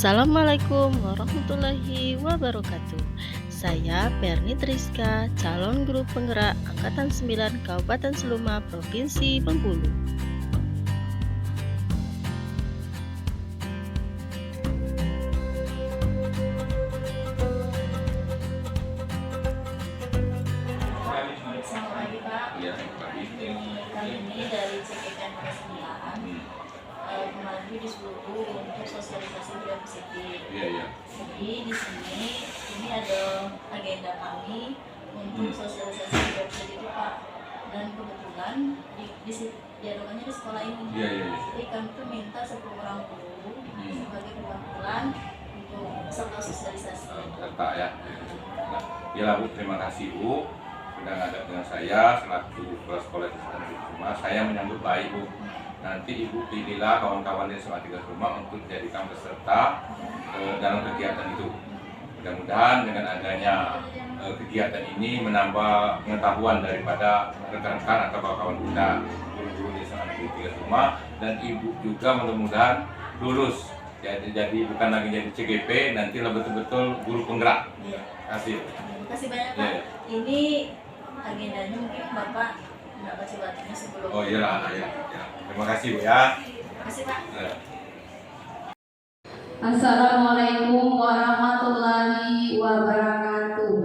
Assalamualaikum warahmatullahi wabarakatuh. Saya Perni Triska, calon guru penggerak Angkatan 9 Kabupaten Seluma, Provinsi Bengkulu. Selamat pagi Pak. Kali ini dari CKN Persembilan memandu di seluruh untuk sosialisasi budaya positif. Jadi di sini ini ada agenda kami untuk sosialisasi budaya positif itu Pak. Dan kebetulan diadakannya di sekolah ini. Jadi kami tuh minta 10 orang guru sebagai perwakilan untuk peserta sosialisasi. Peserta ya. Nah, Bu, terima kasih Bu. Sudah ada dengan saya selaku kepala sekolah di rumah. Saya menyambut baik Bu. Nanti Ibu pilihlah kawan-kawan di SMA 3 rumah untuk dijadikan peserta dalam kegiatan itu. Mudah-mudahan dengan adanya kegiatan ini menambah pengetahuan daripada rekan-rekan atau kawan-kawan kita guru-guru di SMA 3 rumah, dan Ibu juga mudah-mudahan lulus. Jadi bukan lagi jadi CGP, nanti betul-betul guru penggerak. Terima kasih. Terima kasih banyak Pak. Ini agendanya mungkin Bapak nggak baca-bacanya sebelum. Oh iya. Terima kasih Bu ya. Terima kasih Pak. Assalamualaikum warahmatullahi wabarakatuh.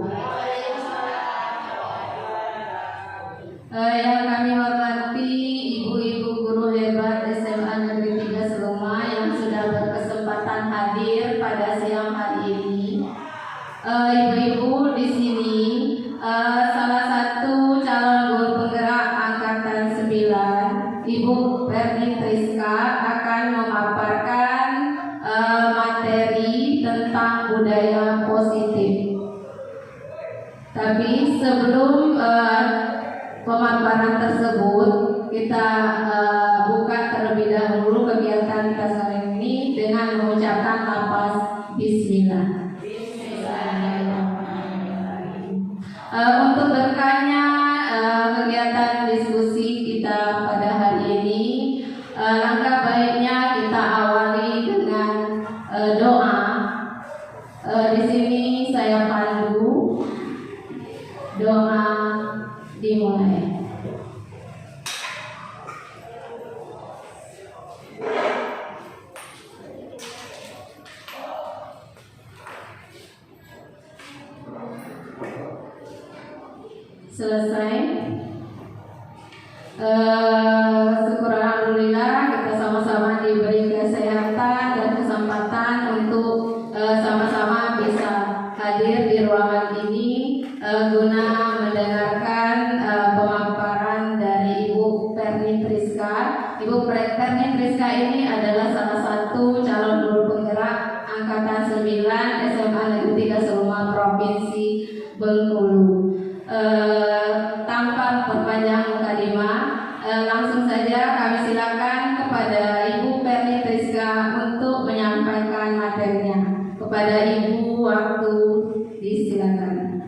Yang kami hormati ibu-ibu guru hebat SMA Negeri 3 Seluma yang sudah berkesempatan hadir pada siang hari ini. Ibu-ibu di sini salah satu calon guru penggerak angkatan 9, Ibu Perni Triska, akan memaparkan materi tentang budaya positif. Tapi sebelum pemaparan tersebut, kita buka terlebih dahulu kegiatan kita sore ini dengan mengucapkan lafaz Bismillah. Untuk berkahnya kegiatan diskusi kita pada hari ini, langkah baiknya kita awali dengan doa. Di sini saya pandu doa dimulai. Selesai. Syukur alhamdulillah kita sama-sama diberi kesehatan dan kesempatan untuk sama-sama bisa hadir di ruangan ini guna mendengarkan pemaparan dari Ibu Perni Triska. Ibu Perni Triska ini adalah salah satu calon guru penggerak angkatan 9 SMA Negeri 3 Seluma, Provinsi Bengkulu. Tanpa perpanjang mukadimah, langsung saja kami silakan kepada Ibu Perni Triska untuk menyampaikan materinya. Kepada Ibu, waktu disilakan.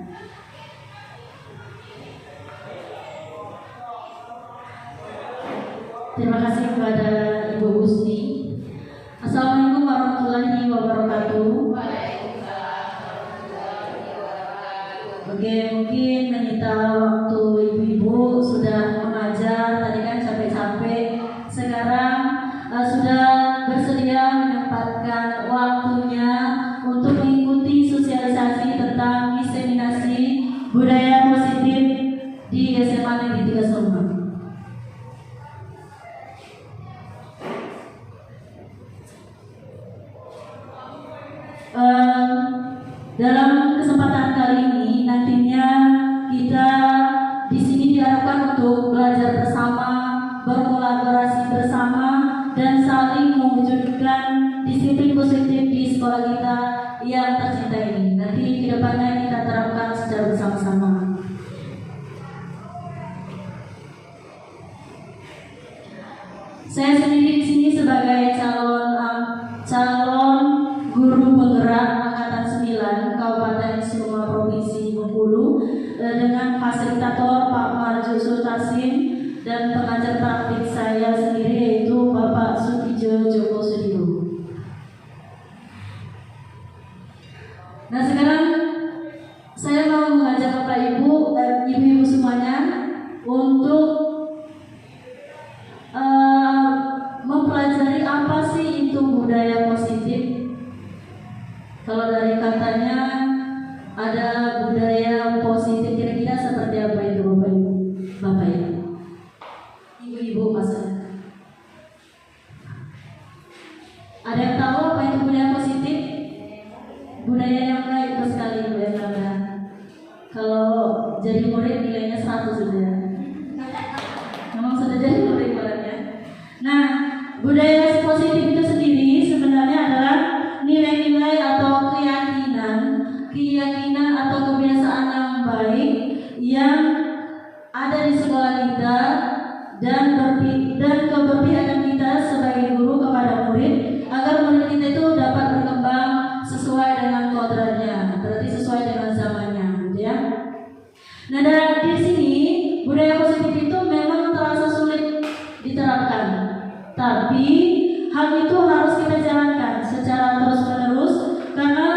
Terima kasih kepada Ibu Husni. Assalamualaikum warahmatullahi wabarakatuh. Oke, mungkin menyita waktu ibu-ibu sudah mengajar tadi kan capek-capek. Sekarang sudah bersedia menyempatkan waktunya untuk mengikuti sosialisasi tentang diseminasi budaya positif di SMA Negeri 3 Seluma. Dalam kesempatan kali ini nantinya kita di sini diharapkan untuk belajar bersama, berkolaborasi bersama, dan saling mewujudkan disiplin positif di sekolah kita yang tercinta ini. Nanti kedepannya kita terapkan secara bersama-sama. Saya sendiri di sini sebagai calon guru penggerak angkatan 9 Kabupaten Seluma, Provinsi Bengkulu, dengan fasilitator Pak Marjo Sultasim dan pengajar praktik saya sendiri yaitu Bapak Sutijo Joko Sudiro. Nah sekarang saya mau mengajak Bapak Ibu dan Ibu-ibu semuanya untuk mempelajari apa sih itu budaya positif. Kalau dari katanya ada budaya positif, kira-kira seperti apa itu Bapak Ibu? Bapak Ibu, Ibu-ibu maksudnya. Ada yang tahu apa itu budaya positif? Budaya yang baik sekali Bu ya, karena kalau jadi murid nilainya 100 sudah. Memang sudah jadi murid ya. Nah, budaya positif itu sendiri sebenarnya adalah nilai-nilai atau keyakinan atau kebiasaan yang baik yang ada di sekolah kita dan keberpihakan kita sebagai guru kepada murid agar murid kita itu dapat berkembang sesuai dengan kodratnya, berarti sesuai dengan zamannya, gitu ya. Nah, di sini budaya positif itu memang terasa sulit diterapkan, tapi hal itu harus kita jalankan secara terus-menerus karena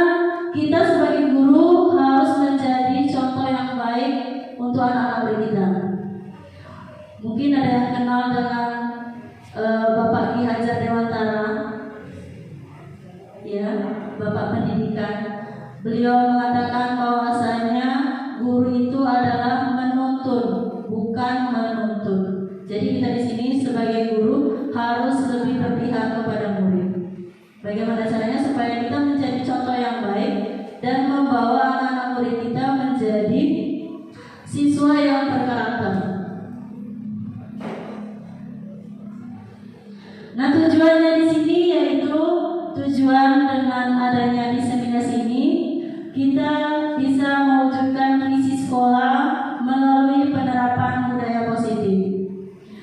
kita sebagai guru harus menjadi contoh yang baik untuk anak-anak murid kita. Mungkin ada yang kenal dengan Bapak Ki Hajar Dewantara, ya, Bapak Pendidikan. Beliau mengatakan bahwasanya guru itu adalah menuntun, bukan menuntun. Jadi kita di sini sebagai guru harus lebih berpihak kepada murid. Bagaimana caranya supaya kita menjadi contoh yang baik dan membawa anak-anak murid kita menjadi siswa yang berkarakter. Nah, tujuannya di sini yaitu tujuan dengan adanya disseminasi ini kita bisa mewujudkan visi sekolah melalui penerapan budaya positif.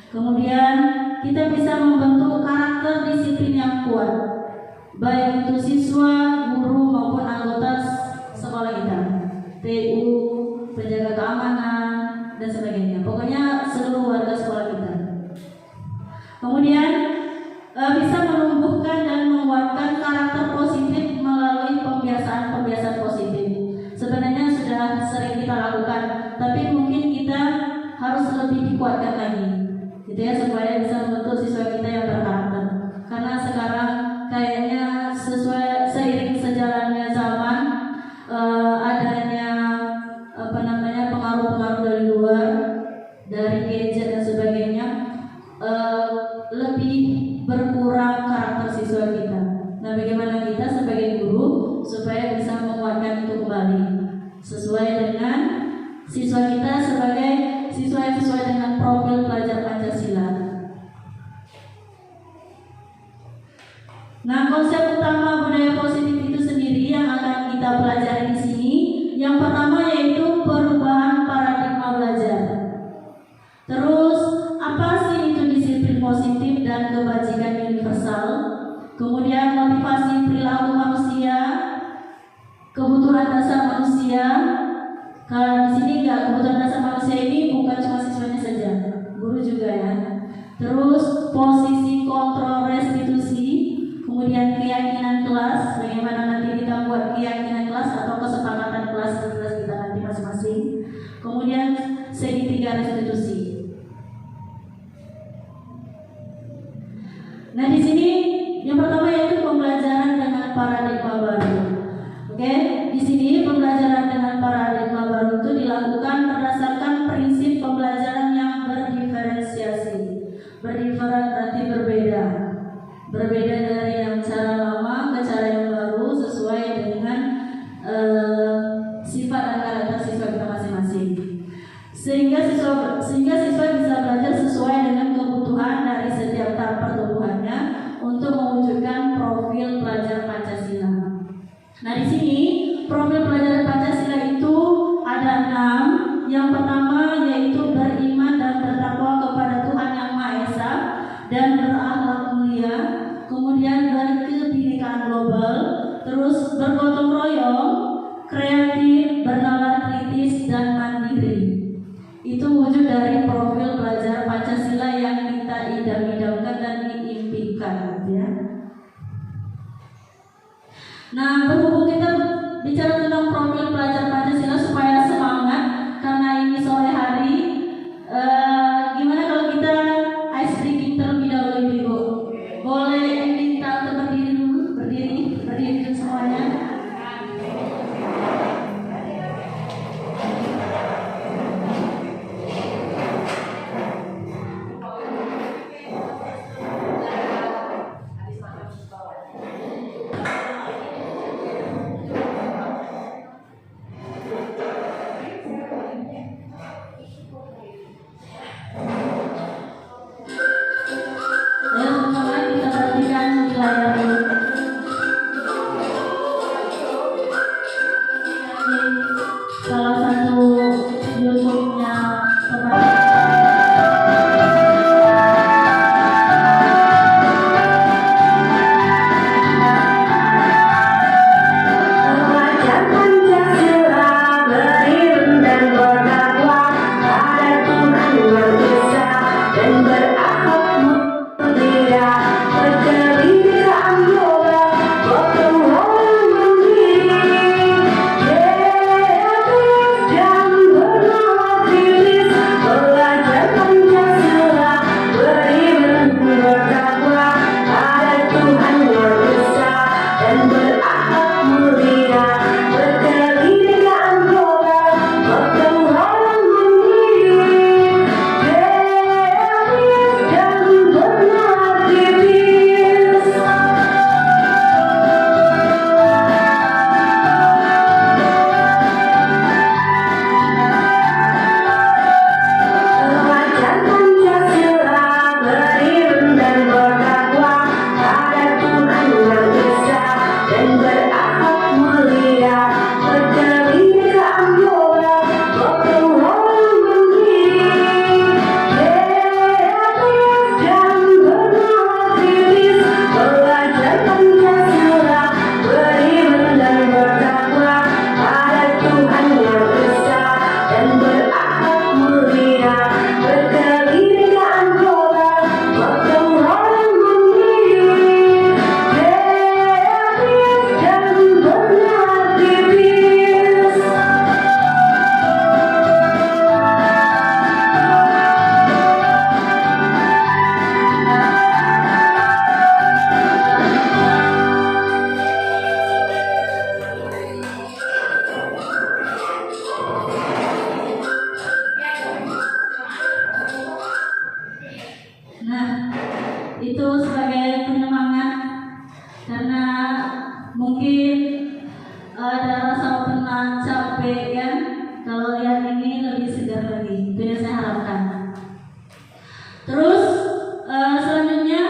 Kemudian kita bisa membentuk karakter disiplin yang kuat, baik itu siswa, guru maupun anggota sekolah kita, TU, penjaga keamanan dan sebagainya. Pokoknya seluruh warga sekolah kita. Kemudian bisa menumbuhkan dan menguatkan karakter positif melalui pembiasaan positif. Sebenarnya sudah sering kita lakukan, tapi mungkin kita harus lebih dikuatkan lagi, gitu ya, supaya bisa membentuk siswa kita yang berkarakter. Karena sekarang kayaknya seiring sejalannya zaman, adanya pengaruh-pengaruh dari luar, dari gadget dan sebagainya, lebih berkurang karakter siswa kita. Nah, bagaimana kita sebagai guru supaya bisa menguatkan itu kembali sesuai dengan siswa kita sebagai siswa yang sesuai dengan profil pelajar Pancasila. Nah, konsep utama budaya positif itu sendiri yang akan kita pelajari di sini, yang pertama yaitu perubahan paradigma belajar. Terus, apa sih itu disiplin positif dan kebajikan universal? Kemudian motivasi perilaku manusia, kebutuhan dasar manusia. Kalau di sini kebutuhan dasar manusia ini bukan cuma siswanya saja, guru juga ya. Terus posisi kontrol restitusi, kemudian keyakinan kelas, bagaimana nanti kita buat keyakinan kelas atau kesepakatan kelas di kelas kita nanti masing-masing. Kemudian segitiga restitusi. Nah, di sini yang pertama yaitu pembelajaran dengan paradigma baru. Oke, di sini pembelajaran dengan paradigma baru itu dilakukan berdasarkan prinsip pembelajaran yang berdiferensiasi. Berdiferen berarti berbeda. Berbeda dari yang cara lama ke cara yang baru sesuai dengan sifat dan karakter siswa kita masing-masing. Sehingga siswa bisa belajar sesuai dengan kebutuhan dari setiap tahap pertumbuhannya untuk mewujudkan profil pelajar Pancasila. Nah, di sini profil pelajar Pancasila itu ada 6. Yang pertama yaitu beriman dan bertakwa kepada Tuhan Yang Maha Esa dan berakhlak mulia. Kemudian berkebinekaan global, terus bergotong royong, kreatif, bernalar kritis dan mandiri. Itu wujud dari profil pelajar Pancasila yang kita idam-idamkan dan diimpikan, ya. Nah, berhubung kita bicara tentang profil pelajar Pancasila supaya semangat karena ini sore hari. Gimana kalau kita ice breaking terlebih dahulu Ibu? Boleh minta untuk berdiri dulu, berdiri dulu semuanya. Salah satu YouTube-nya Pelajar Pancasila beriman dan berdakwah pada Tuhan yang Esa dan berakhlak mulia, berkelindahan moral, gotong royong mandiri, kreatif dan bernarasilis. Pelajar Pancasila beriman dan berdakwah pada Tuhan yang Esa dan berakhlak mulia, berkelindahan moral, gotong royong mandiri, kreatif dan bernarasilis. Pelajar Pancasila beriman dan berdakwah pada Tuhan yang Esa dan berakhlak mulia, berkelindahan moral, gotong royong mandiri, kreatif dan bernarasilis. Pelajar Pancasila beriman dan berdakwah pada Tuhan yang Esa dan berakhlak mulia, berkelindahan moral, gotong royong mandiri, kreatif dan bernarasilis. Nah, itu sebagai penyemangat karena mungkin ada rasa penat, capek kan. Kalau lihat ini lebih segar lagi, itu yang saya harapkan. Terus selanjutnya,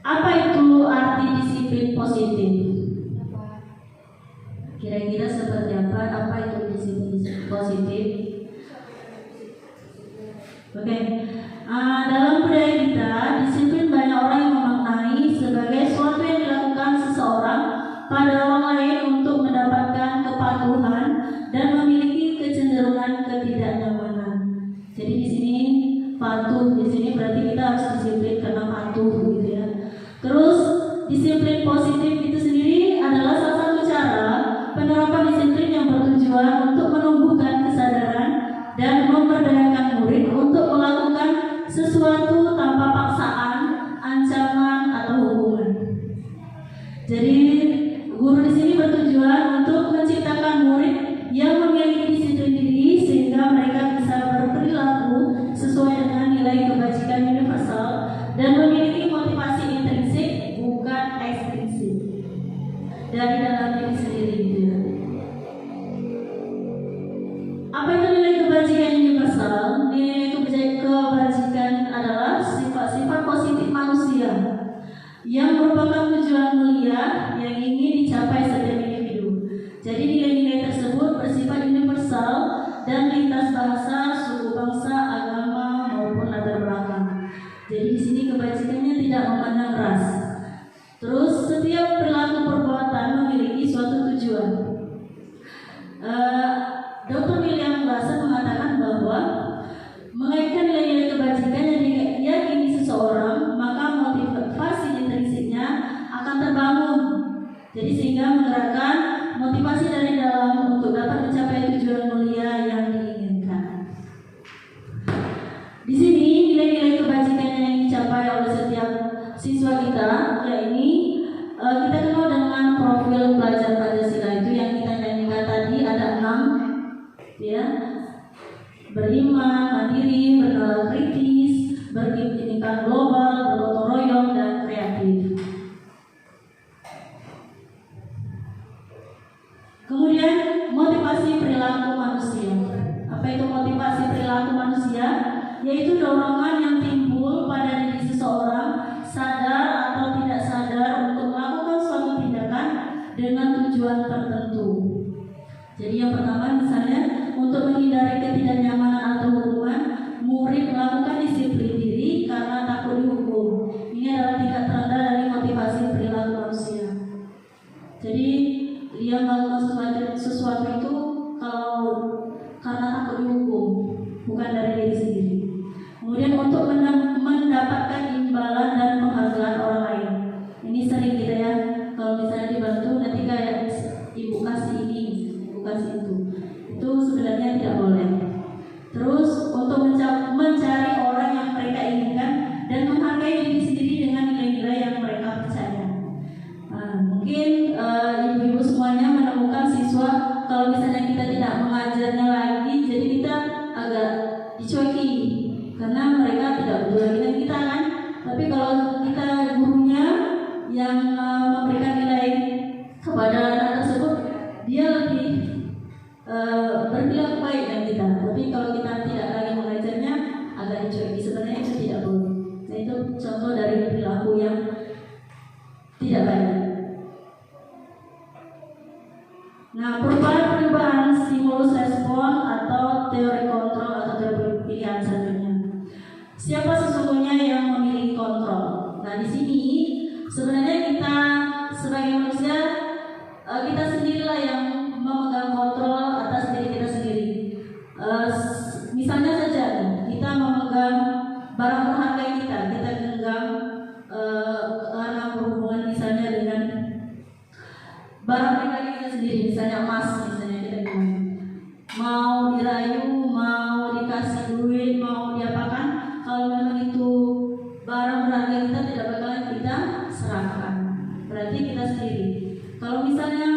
apa itu arti disiplin positif? Kira-kira seperti apa? Apa itu disiplin positif? Oke. Dalam budaya kita, disiplin banyak orang yang memaknai sebagai suatu yang dilakukan seseorang pada orang lain untuk mendapatkan kepatuhan dan memiliki kecenderungan ketidaknyamanan. Jadi di sini patuh, di sini berarti kita harus disiplin karena patuh gitu ya. Terus disiplin positif itu sendiri adalah salah satu cara penerapan disiplin yang bertujuan untuk menumbuhkan kesadaran dan memberdayakan murid untuk melakukan sesuatu tanpa paksaan, ancaman atau hukuman. Jadi guru di sini bertujuan untuk menciptakan murid yang memiliki disiplin diri sehingga mereka bisa berperilaku sesuai dengan nilai kebajikan universal dan memiliki motivasi intrinsik bukan ekstrinsik dari dalam diri sendiri gitu ya. Apa itu nilai kebajikan universal? Nilai kebajikan adalah sifat-sifat positif manusia yang merupakan tujuan mulia yang ingin dicapai setiap individu. Jadi nilai-nilai tersebut bersifat universal dan lintas bahasa, suku bangsa, agama maupun latar belakang. Jadi di sini kebajikannya tidak memandang ras. Terus setiap perilaku perbuatan memiliki suatu tujuan. Dr. William Glasser mengatakan bahwa mengaitkan nilai-nilai kebajikan yang diyakini seseorang, maka motivasi intrinsiknya akan terbangun. Jadi sehingga menggerakkan motivasi dari dalam untuk dapat mencapai tujuan mulia yang diinginkan. Di sini nilai-nilai kebajikan yang dicapai oleh setiap siswa kita, yakni kita kenal dengan profil pelajar Pancasila itu yang kita nyanyikan tadi ada 6, ya. Beriman, mandiri, bernalar kritis, berkepentingan global, bergotong royong, dan kreatif. Kemudian motivasi perilaku manusia. Apa itu motivasi perilaku manusia? Yaitu dorongan yang timbul pada diri seseorang sadar atau tidak sadar untuk melakukan suatu tindakan dengan tujuan tertentu. Jadi yang pertama misalnya untuk menghindari ketidaknyamanan atau hukuman, murid melakukan disiplin diri karena takut dihukum. Ini adalah tingkat terendah dari motivasi perilaku manusia. Jadi dia melakukan sesuatu itu kalau karena takut dihukum, bukan dari diri sendiri. Kemudian untuk mendapatkan imbalan dan penghargaan orang lain. Ini sering kita ya, kalau misalnya dibantu nanti kayak ibu kasih ini, ibu kasih itu sebenarnya tidak boleh. Terus untuk mencari orang yang mereka inginkan dan menghargai diri sendiri dengan nilai-nilai yang mereka percaya. Mungkin ibu-ibu semuanya menemukan siswa kalau misalnya kita tidak mengajarnya lagi, jadi kita agak dicueki karena mereka tidak butuh lagi dengan kita kan. Tapi kalau kita gurunya yang memberikan nilai kepada anak tersebut, dia lebih berperilaku baik dengan kita. Tapi kalau kita tidak lagi mengajarnya, agak dicueki. Sebenarnya itu tidak boleh. Nah itu contoh dari perilaku yang tidak baik. Nah, perubahan stimulus respon atau teori kontrol atau teori pilihan selanjutnya. Siapa sesungguhnya yang memiliki kontrol? Nah, di sini sebenarnya kita sebagai manusia kita sendirilah yang memegang kontrol atas diri kita sendiri. Misalnya saja kita memegang barang berharga kita genggam karena berhubungan misalnya dengan barang pribadi kita sendiri, misalnya emas, misalnya kita genggam. Mau dirayu, mau dikasih duit, mau diapakan, kalau memang itu barang berharga kita tidak bakalan kita serahkan. Berarti kita sendiri. Kalau misalnya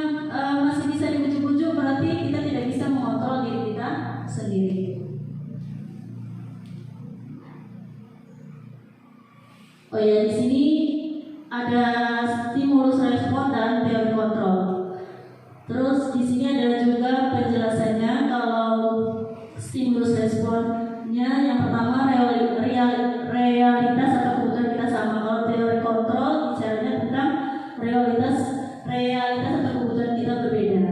masih bisa dibujuk-bujuk, berarti kita tidak bisa mengontrol diri kita sendiri. Oh ya, di sini ada stimulus respon dan teori kontrol. Terus di sini ada juga penjelasannya kalau stimulus responnya yang pertama realitas atau kebutuhan kita sama. Kalau teori kontrol bicaranya tentang realitas atau kebutuhan kita berbeda.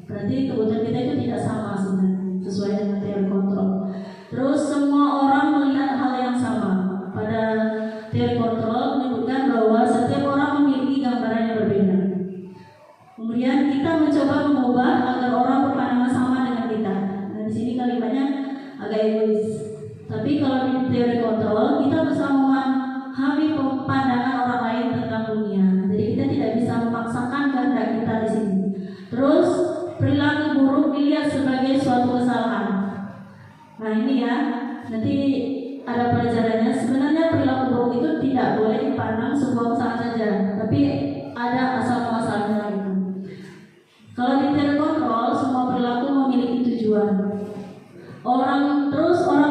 Berarti kebutuhan kita itu tidak sama sebenarnya sesuai dengan teori kontrol. Terus semua orang melihat hal yang sama. Pada teori kontrol menyebutkan bahwa setiap orang memiliki gambaran yang berbeda. Kemudian kita mencoba mengubah agar orang berpandangan sama dengan kita. Nah, di sini kalimatnya agak egois. Tapi kalau di teori kontrol kita bisa memahami pandangan orang lain tentang dunia. Jadi kita tidak bisa memaksakan kehendak kita di sini. Terus perilaku buruk dilihat sebagai suatu kesalahan. Nah ini ya, nanti ada pelajarannya. Sebenarnya perilaku buruk itu tidak boleh dipandang sebuah kesalahan saja, tapi ada asal muasalnya gitu. Kalau di teori kontrol, semua perilaku memiliki tujuan. Orang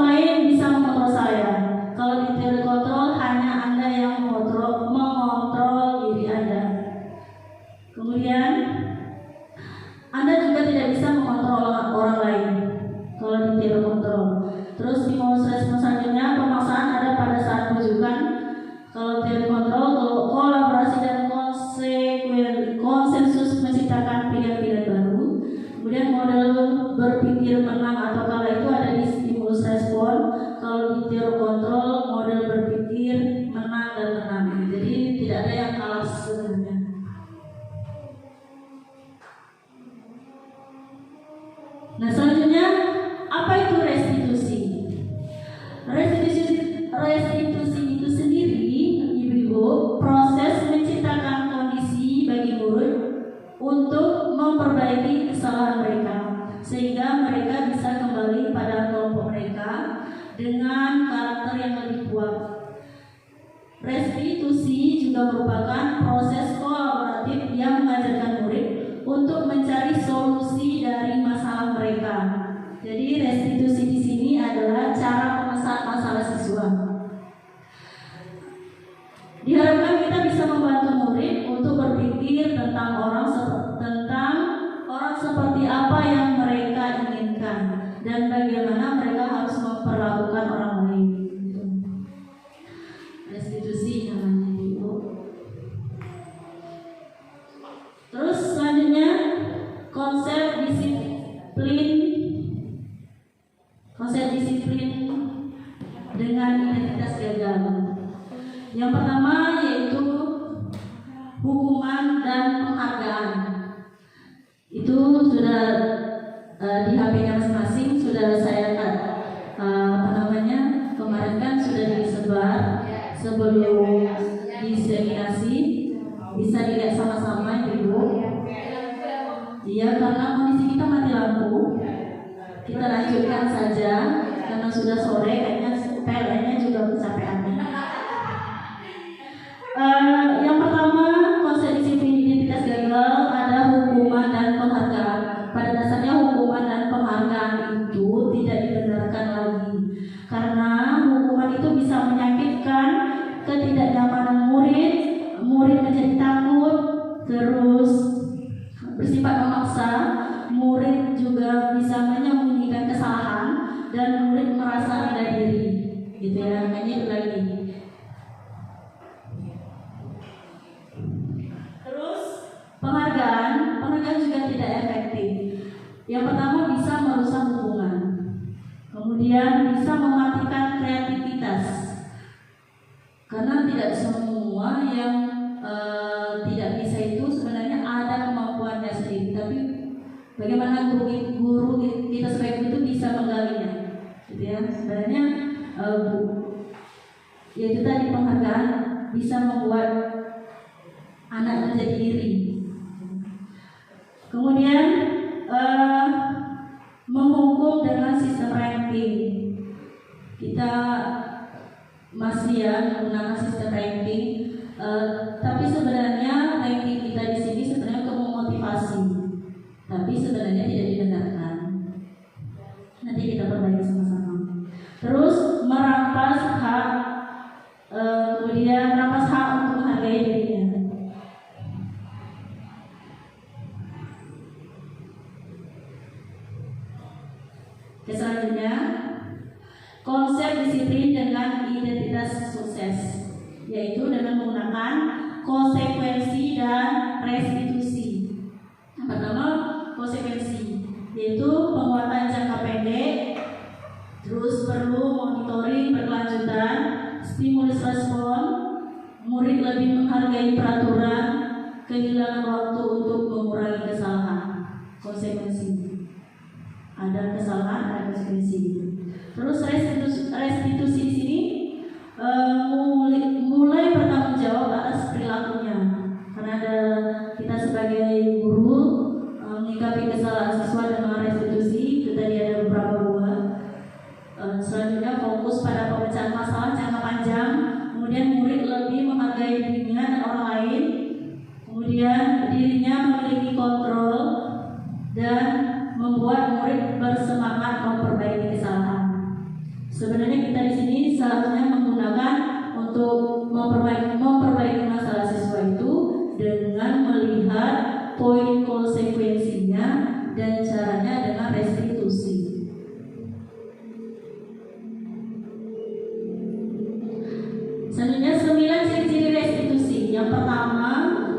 lain bisa mengontrol saya. Kalau di teori kontrol, hanya Anda yang mengontrol diri Anda. Kemudian Anda juga tidak bisa mengontrol orang lain. Kalau di teori kontrol. Terus di respon selanjutnya, pemaksaan ada pada saat rujukan. Kalau teori kontrol, kolaborasi dan konsensus menciptakan pilihan-pilihan baru. Kemudian model berpikir menang atau kalah itu ada di stimulus respon. Kalau di teori kontrol, model berpikir menang dan menang. Jadi tidak ada yang kalah sebenarnya. Nah selanjutnya, apa itu restitusi? Restitusi itu sendiri, ibu-ibu, proses menciptakan kondisi bagi murid untuk memperbaiki kesalahan mereka, sehingga mereka bisa kembali pada kelompok mereka dengan karakter yang lebih kuat. Restitusi juga merupakan proses kolaboratif yang mengajarkan murid untuk mencari solusi dari masalah mereka. Jadi restitusi di sini adalah cara pemecahan masalah siswa. Diharapkan kita bisa membantu murid untuk berpikir tentang orang seperti apa yang mereka inginkan dan bagaimana mereka harus memperlakukan orang lain. Restitusi namanya itu. Terus selanjutnya konsep disiplin dengan identitas gagal. Yang pertama yaitu hukuman dan penghargaan. Itu sudah di HP-nya masing-masing sudah saya kemarin kan sudah disebar sebelum diseminasi, bisa dilihat sama-sama Ibu. Iya, karena kondisi kita mati lampu, kita lanjutkan saja karena sudah sore, kayaknya PLN-nya juga kecapean. Yang pertama, konsep disiplin identitas gagal ada hukuman dan penghargaan. Pada dasarnya hukuman dan penghargaan itu tidak dibenarkan lagi, karena hukuman itu bisa menyakitkan ketidaknyamanan murid menjadi takut, terus bersifat memaksa, murid juga bisa menyembunyikan kesalahan dan murid merasa rendah diri, gitu ya, makanya itu lagi. Terus penghargaan juga tidak efektif. Yang pertama bisa merusak hubungan, kemudian bisa mematikan kreativitas, karena tidak semua yang tidak bisa itu sebenarnya ada kemampuannya sendiri, tapi bagaimana guru kita sebagai itu bisa menggalinya, gitu ya. Sebenarnya yaitu tadi penghargaan bisa membuat anak menjadi diri. Kemudian menghukum dengan sistem ranking. Kita masih ya menggunakan sistem ranking, tapi sebenarnya ranking kita di sini sebenarnya untuk memotivasi, tapi sebenarnya tidak dibenarkan. Nanti kita perbaiki sama-sama. Terus merampas hak, kemudian merampas hak untuk menghargai dirinya. Selanjutnya, konsep disiplin dengan identitas sukses, yaitu dengan menggunakan konsekuensi dan restitusi. Yang pertama, konsekuensi, yaitu penguatan jangka pendek, terus perlu monitoring berkelanjutan, stimulus respon, murid lebih menghargai peraturan, kehilangan waktu untuk mengurangi kesalahan. Konsekuensi, ada kesalahan, ada konsekuensi. Terus restitusi di sini mulai bertanggung jawab atas perilakunya, karena ada kita sebagai guru menyikapi kesalahan siswa dengan restitusi. Itu tadi ada beberapa buah. Selanjutnya fokus pada pemecahan masalah jangka panjang, kemudian murid lebih menghargai dirinya dan orang lain, kemudian dirinya memiliki kontrol dan membuat murid bersemangat memperbaiki kesalahan. Sebenarnya kita di sini seharusnya menggunakan untuk memperbaiki masalah siswa itu dengan melihat poin konsekuensinya dan caranya dengan restitusi. Selanjutnya 9 ciri-ciri restitusi. Yang pertama,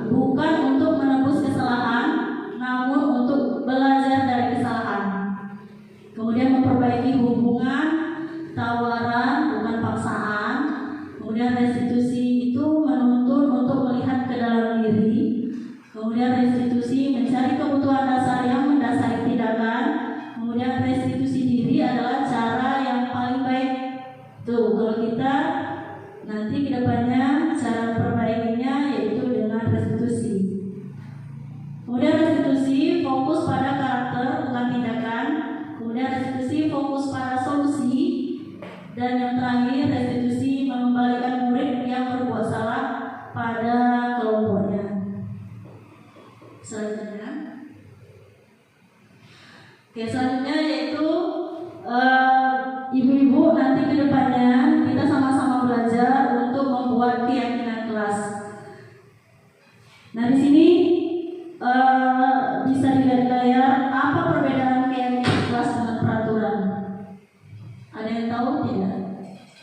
bukan untuk menebus kesalahan, namun untuk belajar dari kesalahan. Kemudian memperbaiki hubungan, tawaran bukan paksaan. Kemudian restitusi itu menuntun untuk melihat ke dalam diri. Kemudian restitusi mencari kebutuhan dasar yang mendasari tindakan. Kemudian restitusi diri adalah cara yang paling baik. Tuh, kalau kita nanti kedepannya cara perbaikinya yaitu dengan restitusi. Kemudian fokus pada karakter bukan tindakan. Kemudian restitusi fokus pada solusi. Dan yang terakhir restitusi mengembalikan murid yang berbuat salah pada kelompoknya. Selanjutnya, selanjutnya yaitu ibu-ibu nanti ke depannya kita sama-sama belajar untuk membuat keyakinan kelas. Nah di sini bisa dilihat di layar apa perbedaan keyakinan kelas dengan peraturan. Ada yang tahu tidak?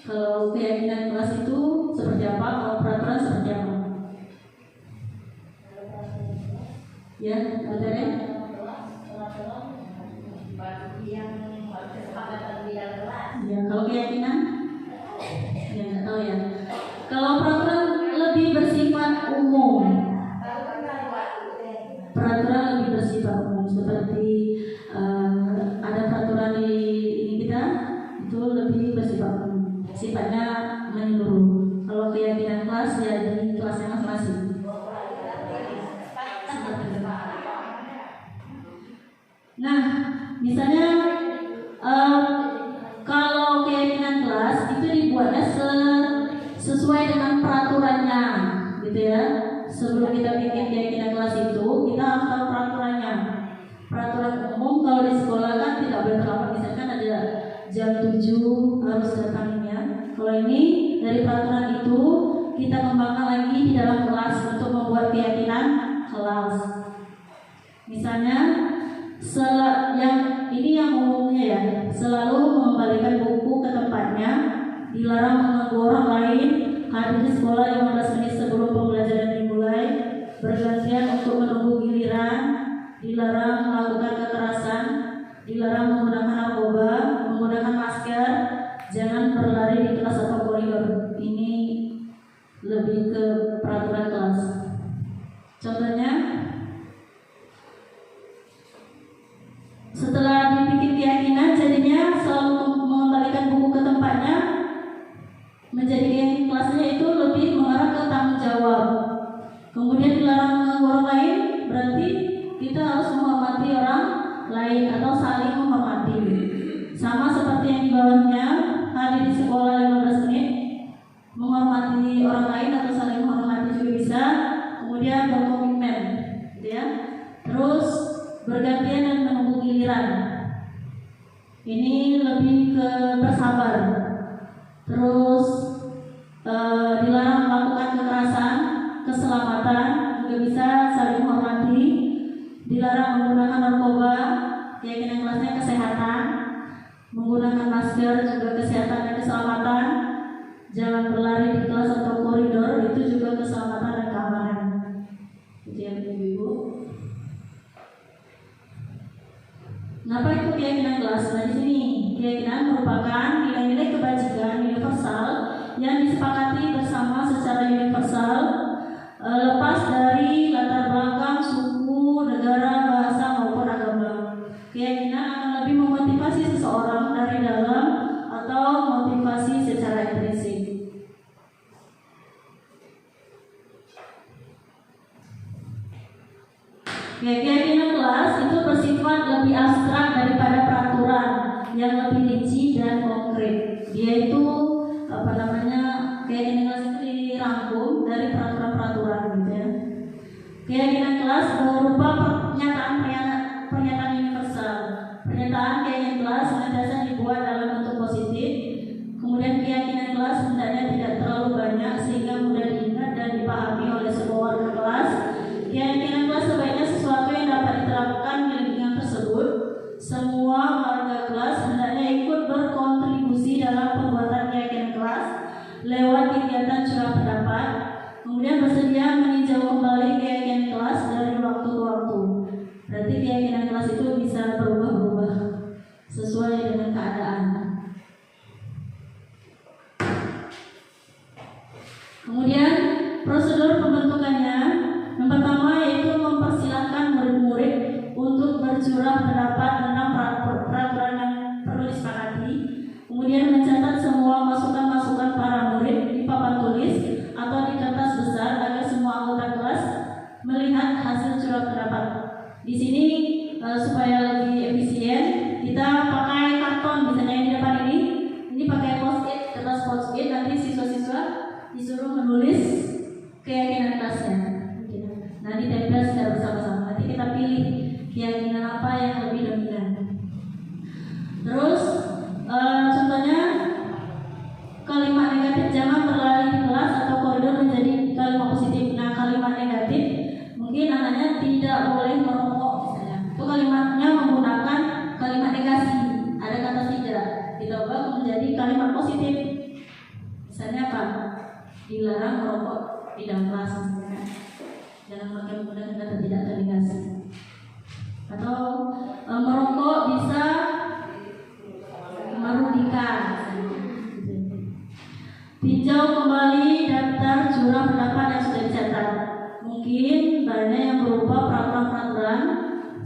Kalau keyakinan kelas itu seperti apa? Kalau peraturan seperti apa? Ya, materi? Ya, kalau keyakinan? Ya, nggak tahu ya. Kalau peraturan lebih bersifat umum. Peraturan lebih bersifat umum, seperti ada peraturan di ini kita itu lebih bersifat umum, sifatnya menyeluruh. Kalau keyakinan kelas ya di kelasnya masing-masing. Nah, misalnya kalau keyakinan kelas itu dibuatnya sesuai dengan peraturannya, gitu ya. Sebelum kita bikin keyakinan kelas itu, kita harus tahu peraturannya. Peraturan umum kalau di sekolah kan tidak boleh terlambat, misalkan ada jam 7 harus datangnya. Kalau ini dari peraturan itu kita kembangkan lagi di dalam kelas untuk membuat keyakinan kelas. Misalnya yang ini yang umumnya ya, selalu mengembalikan buku ke tempatnya, dilarang mengganggu orang lain, hadir di sekolah 15 menit sebelum pembelajaran dimulai, bergantian untuk menunggu giliran, dilarang melakukan kekerasan, dilarang menggunakan narkoba, menggunakan masker, jangan berlari di kelas atau koridor. Ini lebih ke peraturan kelas. Contohnya, setelah dibikin keyakinan, jadinya selalu mengembalikan buku ke tempatnya. Menjadi keyakinan kelasnya itu lebih mengarah ke tanggung jawab. Kemudian dilarang mengganggu orang lain, berarti kita harus menghormati orang lain atau saling menghormati. Sama seperti yang di bawahnya, hadir di sekolah 15 menit, menghormati orang lain atau saling menghormati juga bisa. Kemudian berkomitmen, gitu ya. Terus bergantian dan menunggu giliran. Ini lebih ke bersabar. Terus dilarang melakukan kekerasan, keselamatan juga bisa, saling menghormati. Dilarang menggunakan narkoba, keyakinan kelasnya kesehatan. Menggunakan masker juga kesehatan dan keselamatan. Jangan berlari di kelas atau koridor, itu juga keselamatan dan keamanan. Itu ya ibu-ibu. Kenapa itu keyakinan kelas? Nah di sini keyakinan merupakan nilai-nilai kebajikan universal yang disepakati bersama secara universal, lepas dari latar belakang suku, negara, bahasa maupun agama. Keyakinan akan lebih memotivasi seseorang dari dalam atau motivasi secara intrinsik. Keyakinan kelas itu bersifat lebih abstrak daripada peraturan yang lebih rinci dan konkret. Dia itu keyakinan kelas itu dirangkum dari peraturan-peraturan, gitu ya. Keyakinan kelas berupa pernyataan universal. Pernyataan keyakinan kelas senantiasa dibuat dalam bentuk positif. Kemudian keyakinan kelas hendaknya tidak terlalu banyak sehingga mudah diingat dan dipahami oleh semua warga kelas. Keyakinan kelas sebaiknya sesuatu yang dapat diterapkan di lingkungan tersebut. Semua warga kelas hendaknya ikut berkontribusi dalam pembuatan keyakinan kelas lewat kegiatan curah pendapat. Kemudian bersedia meninjau kembali keyakinan kelas dari waktu ke waktu. Berarti keyakinan kelas itu bisa berubah-ubah sesuai dengan keadaan. Kemudian prosedur pembentukannya, yang pertama yaitu mempersilahkan murid-murid untuk bercurah pendapat tentang peraturan yang perlu disepakati. Kemudian mencatat semua masukan-masukan para murid di papan tulis atau di kertas besar agar semua anggota kelas melihat hasil curah pendapat. Di sini supaya lebih efisien, kita pakai karton misalnya yang di depan ini pakai post-it, kertas post-it, nanti siswa-siswa disuruh menulis keyakinan kelasnya. Nah, ditempel secara bersama-sama. Nanti kita pilih keyakinan apa yang lebih dominan. Terus contohnya kalimat negatif jangan berlari di kelas atau koridor menjadi kalimat positif. Nah, kalimat negatif mungkin anaknya tidak boleh merokok misalnya. Itu kalimatnya menggunakan kalimat negasi, ada kata tidak. Kita ubah menjadi kalimat positif. Misalnya apa? Dilarang merokok di dalam kelas misalnya. Jangan pakai menggunakan kata tidak atau negasi. Atau merokok bisa merugikan. Tinjau kembali daftar jumlah pendapat yang sudah dicatat. Mungkin banyak yang berupa peraturan-peraturan.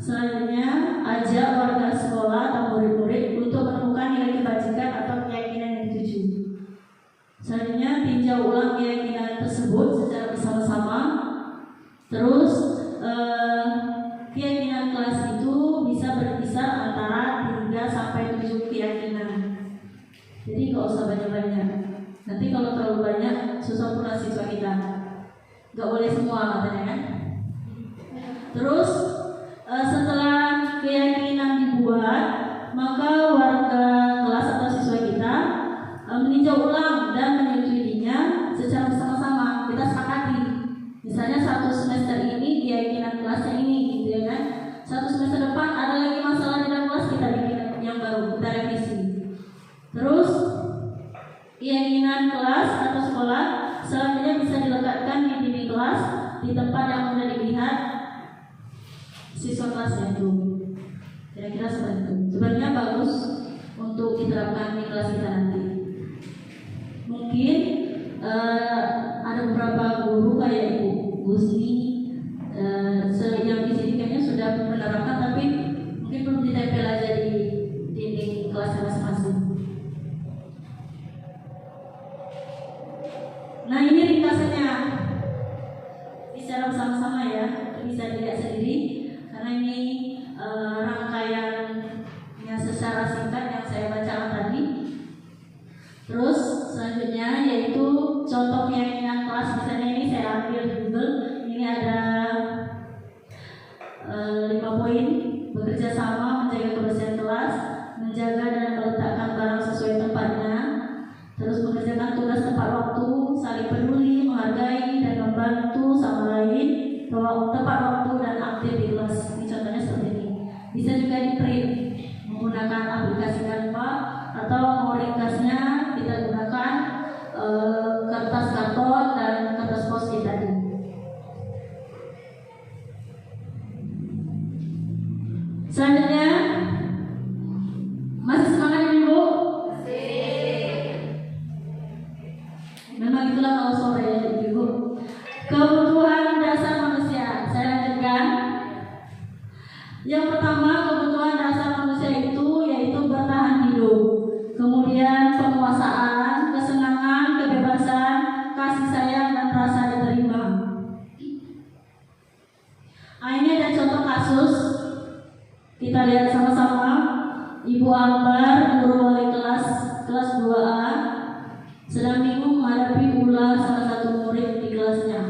Selanjutnya, ajak warga sekolah atau murid-murid untuk menemukan nilai kebajikan atau keyakinan yang dituju. Selanjutnya, tinjau ulang keyakinan tersebut secara bersama-sama. Terus, keyakinan kelas itu bisa berkisar antara 3 sampai 7 keyakinan. Jadi nggak usah banyak-banyak. Nanti kalau terlalu banyak susah pula siswa kita. Nggak boleh semua katanya kan. Terus setelah keyakinan dibuat, maka warga kelas atau siswa kita meninjau ulang dan menyetujuinya secara bersama-sama. Kita sepakati. Misalnya satu semester ini keyakinan kelasnya ini, gitu ya kan. Satu semester depan ada lagi masalah di dalam kelas, kita bikin yang baru, kita revisi. Terus keyakinan kelas atau sekolah selanjutnya bisa dilekatkan di dinding kelas di tempat yang mudah dilihat siswa kelasnya itu. Kira-kira seperti itu. Sebenarnya bagus untuk diterapkan di kelas kita nanti. Mungkin ada beberapa guru kayak Ibu Gusni yang di sini kayaknya sudah menerapkan, tapi mungkin belum ditempel aja di dinding kelasnya masing-masing. Nah, ini ringkasannya secara bersama-sama ya, bisa dilihat sendiri karena ini rangkaiannya secara singkat yang saya bacakan tadi. Terus selanjutnya yaitu contoh keyakinan kelas. Misalnya ini saya ambil di Google, ini ada 5 poin. Bekerja sama, menjaga kebersihan kelas, menjaga dan meletakkan barang sesuai tempatnya, terus mengerjakan tugas tepat waktu, saling peduli, menghargai dan membantu sama lain, tepat waktu dan aktif di kelas. Ini contohnya seperti ini. Bisa juga di print menggunakan aplikasi Canva, atau mau ringkasnya kita gunakan kertas karton dan kertas post-it tadi. Selanjutnya, masih semangat Ibu? Memang itulah kalau sore ya Ibu. Kebutuhan dasar manusia. Saya lanjutkan. Yang pertama, kebutuhan dasar manusia itu yaitu bertahan hidup. Kemudian penguasaan, kesenangan, kebebasan, kasih sayang dan rasa diterima. Ini ada contoh kasus. Kita lihat sama-sama. Ibu Ambar, guru wali kelas 2A, sedang bingung menghadapi ulah salah satu murid di kelasnya.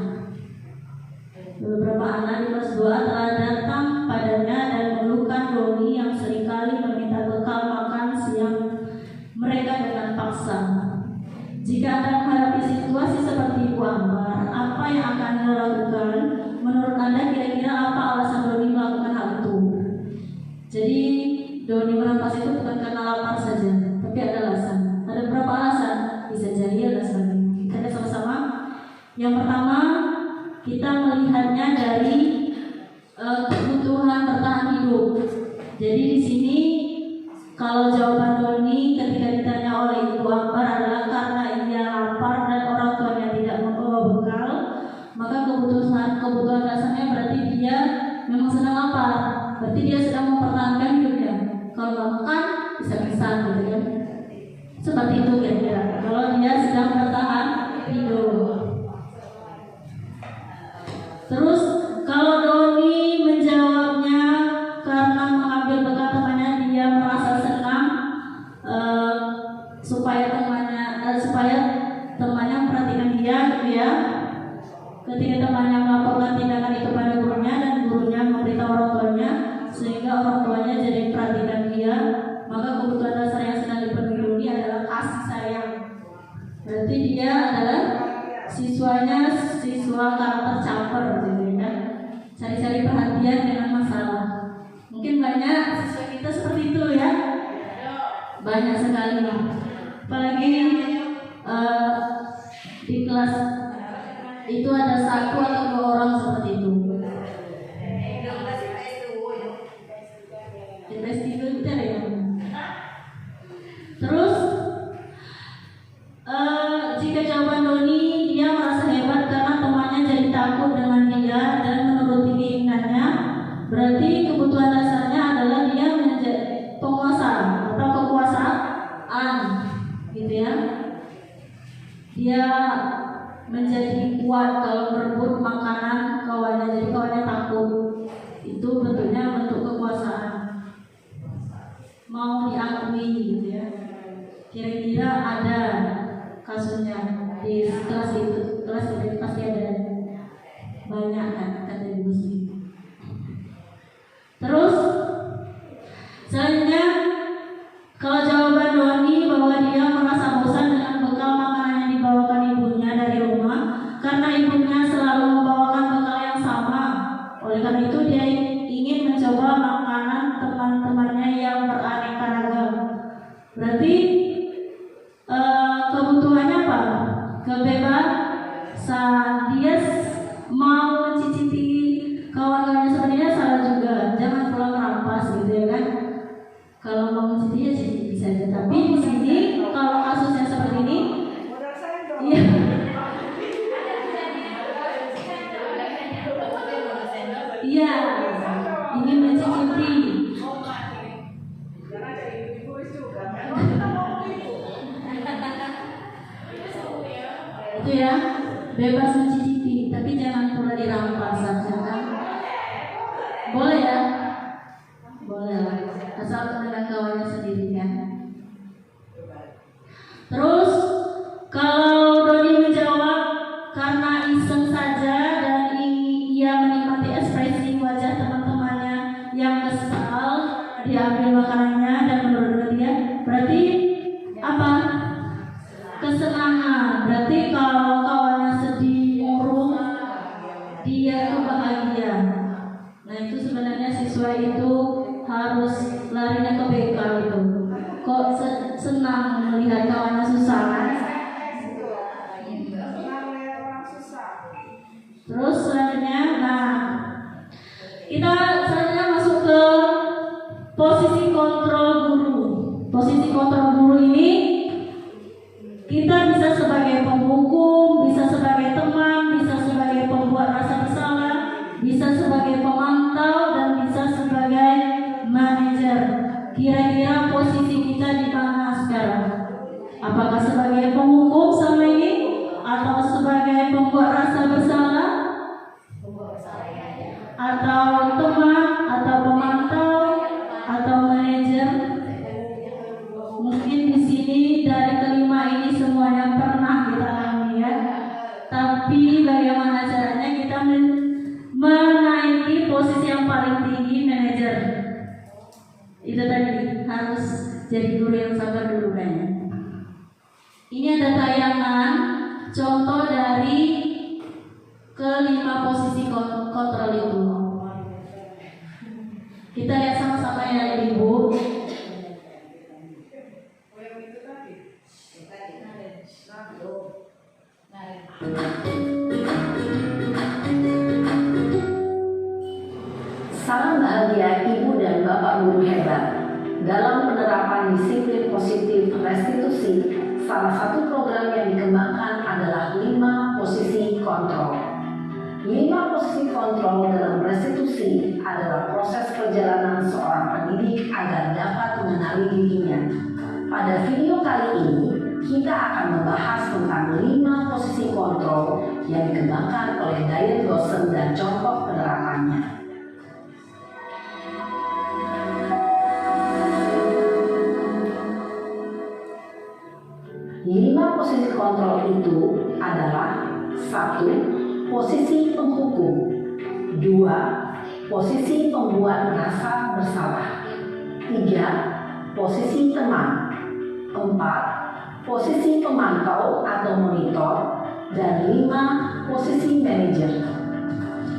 Beberapa anak di kelas 2A telah datang padanya dan mengeluhkan Doni yang seringkali meminta bekal makan siang mereka dengan paksa. Jika Anda menghadapi situasi seperti Ibu Ambar, apa yang akan Anda lakukan? Menurut Anda kira-kira apa alasan Doni melakukan hal itu? Jadi Doni merampas itu bukan karena lapar saja, tapi ada alasan. Ada berapa alasan? Bisa jahil dan sebagainya. Kita lihat sama-sama. Yang pertama, kita melihatnya dari kebutuhan bertahan hidup. Jadi di sini kalau jawaban Doni ketika ditanya oleh Ibu Ambar adalah karena ia lapar dan orang tuanya tidak membawa bekal, maka kebutuhan dasarnya berarti dia memang sedang lapar. Berarti dia sedang mempertahankan hidupnya. Kalau nggak makan bisa pingsan gitu kan. Seperti itu kira-kira. Kalau dia sedang bertahan hidup. Terus kalau Doni menjawabnya karena siswa karakter caper gitu kan, cari-cari perhatian dengan masalah. Mungkin banyak siswa kita seperti itu ya, banyak sekali. Apalagi di kelas itu ada 1 atau 2 orang seperti itu. Investigator ya. Terus jika jawaban Doni, dia merasa hebat karena temannya jadi takut dengan dia dan menuruti keinginannya, berarti kebutuhan dasarnya adalah dia menjadi penguasa atau kekuasaan, gitu ya. Dia menjadi kuat kalau berebut makanan kawannya, jadi kawannya takut. Itu bentuknya bentuk kekuasaan, mau diakui gitu ya. Kira-kira ada kasusnya di kelas itu pasti ada banyak kan, kata Ibu Sri. Terus selanjutnya, kalau jawaban Doni bahwa dia merasa bosan dengan bekal makanan yang dibawakan ibunya dari rumah karena ibunya selalu membawakan bekal yang sama, oleh karena itu dia ingin mencoba makanan teman-temannya yang beraneka ragam. Berarti kebutuhannya apa? Kebebasan. Dia mau mencicipi kawan-kawannya sebenarnya salah juga. Jangan pulang merampas gitu ya kan. Kalau mau mencicipi ya cicipi saja. Tapi di sini kalau kasusnya seperti ini, iya. Iya, ingin mencicipi. Itu ya, bebas mencicipi, tapi jangan pula dirampas saja kan. Boleh ya? Boleh lah, asal dengan kawannya sendiri kan. Terus kalau Doni menjawab karena iseng saja dan ia menikmati ekspresi wajah teman-temannya yang kesal diambil makanannya dan menurut dia, berarti apa? Kesenangan. Berarti kalau kawannya sedih, murung, dia tuh bahagia. Nah itu sebenarnya siswa itu harus larinya ke BK itu. Kok senang melihat kawannya susah kan? Terus selanjutnya, kita selanjutnya masuk ke posisi kontrol guru. Posisi kontrol guru ini kita bisa sebagai penghukum, bisa sebagai teman, bisa sebagai pembuat rasa bersalah, bisa sebagai pemantau, dan bisa sebagai manajer. Kira-kira posisi kita di mana sekarang? Apakah sebagai penghukum sama ini? Atau sebagai pembuat rasa bersalah? Atau teman? Atau pemantau? Atau manajer? Mungkin di sini dari kelima ini semuanya pernah kita alami ya. Tapi bagaimana caranya kita menaiki posisi yang paling tinggi, manajer? Itu tadi harus jadi guru yang sabar dulu kayaknya. Ini ada tayangan contoh dari kelima posisi kontrol itu. Kita lihat sama-sama ya Ibu. Salam bahagia Ibu dan Bapak Guru hebat. Dalam penerapan disiplin positif restitusi, salah satu program yang dikembangkan adalah 5 posisi kontrol. 5 posisi kontrol dalam restitusi adalah proses perjalanan seorang pendidik agar dapat mengenali dirinya. Pada video kali ini, kita akan membahas tentang 5 posisi kontrol yang dikembangkan oleh Diane Dawson dan contoh penerapannya. 5 posisi kontrol itu adalah 1. Posisi penghukum, 2. Posisi pembuat merasa bersalah, 3. Posisi teman, 4. Posisi pemantau atau monitor, dan 5. posisi manajer.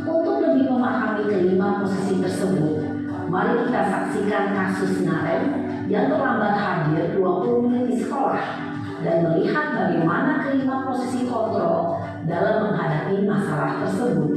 Untuk lebih memahami kelima posisi tersebut, mari kita saksikan kasus Narem yang terlambat hadir 20 menit di sekolah dan melihat bagaimana kelima posisi kontrol dalam menghadapi masalah tersebut.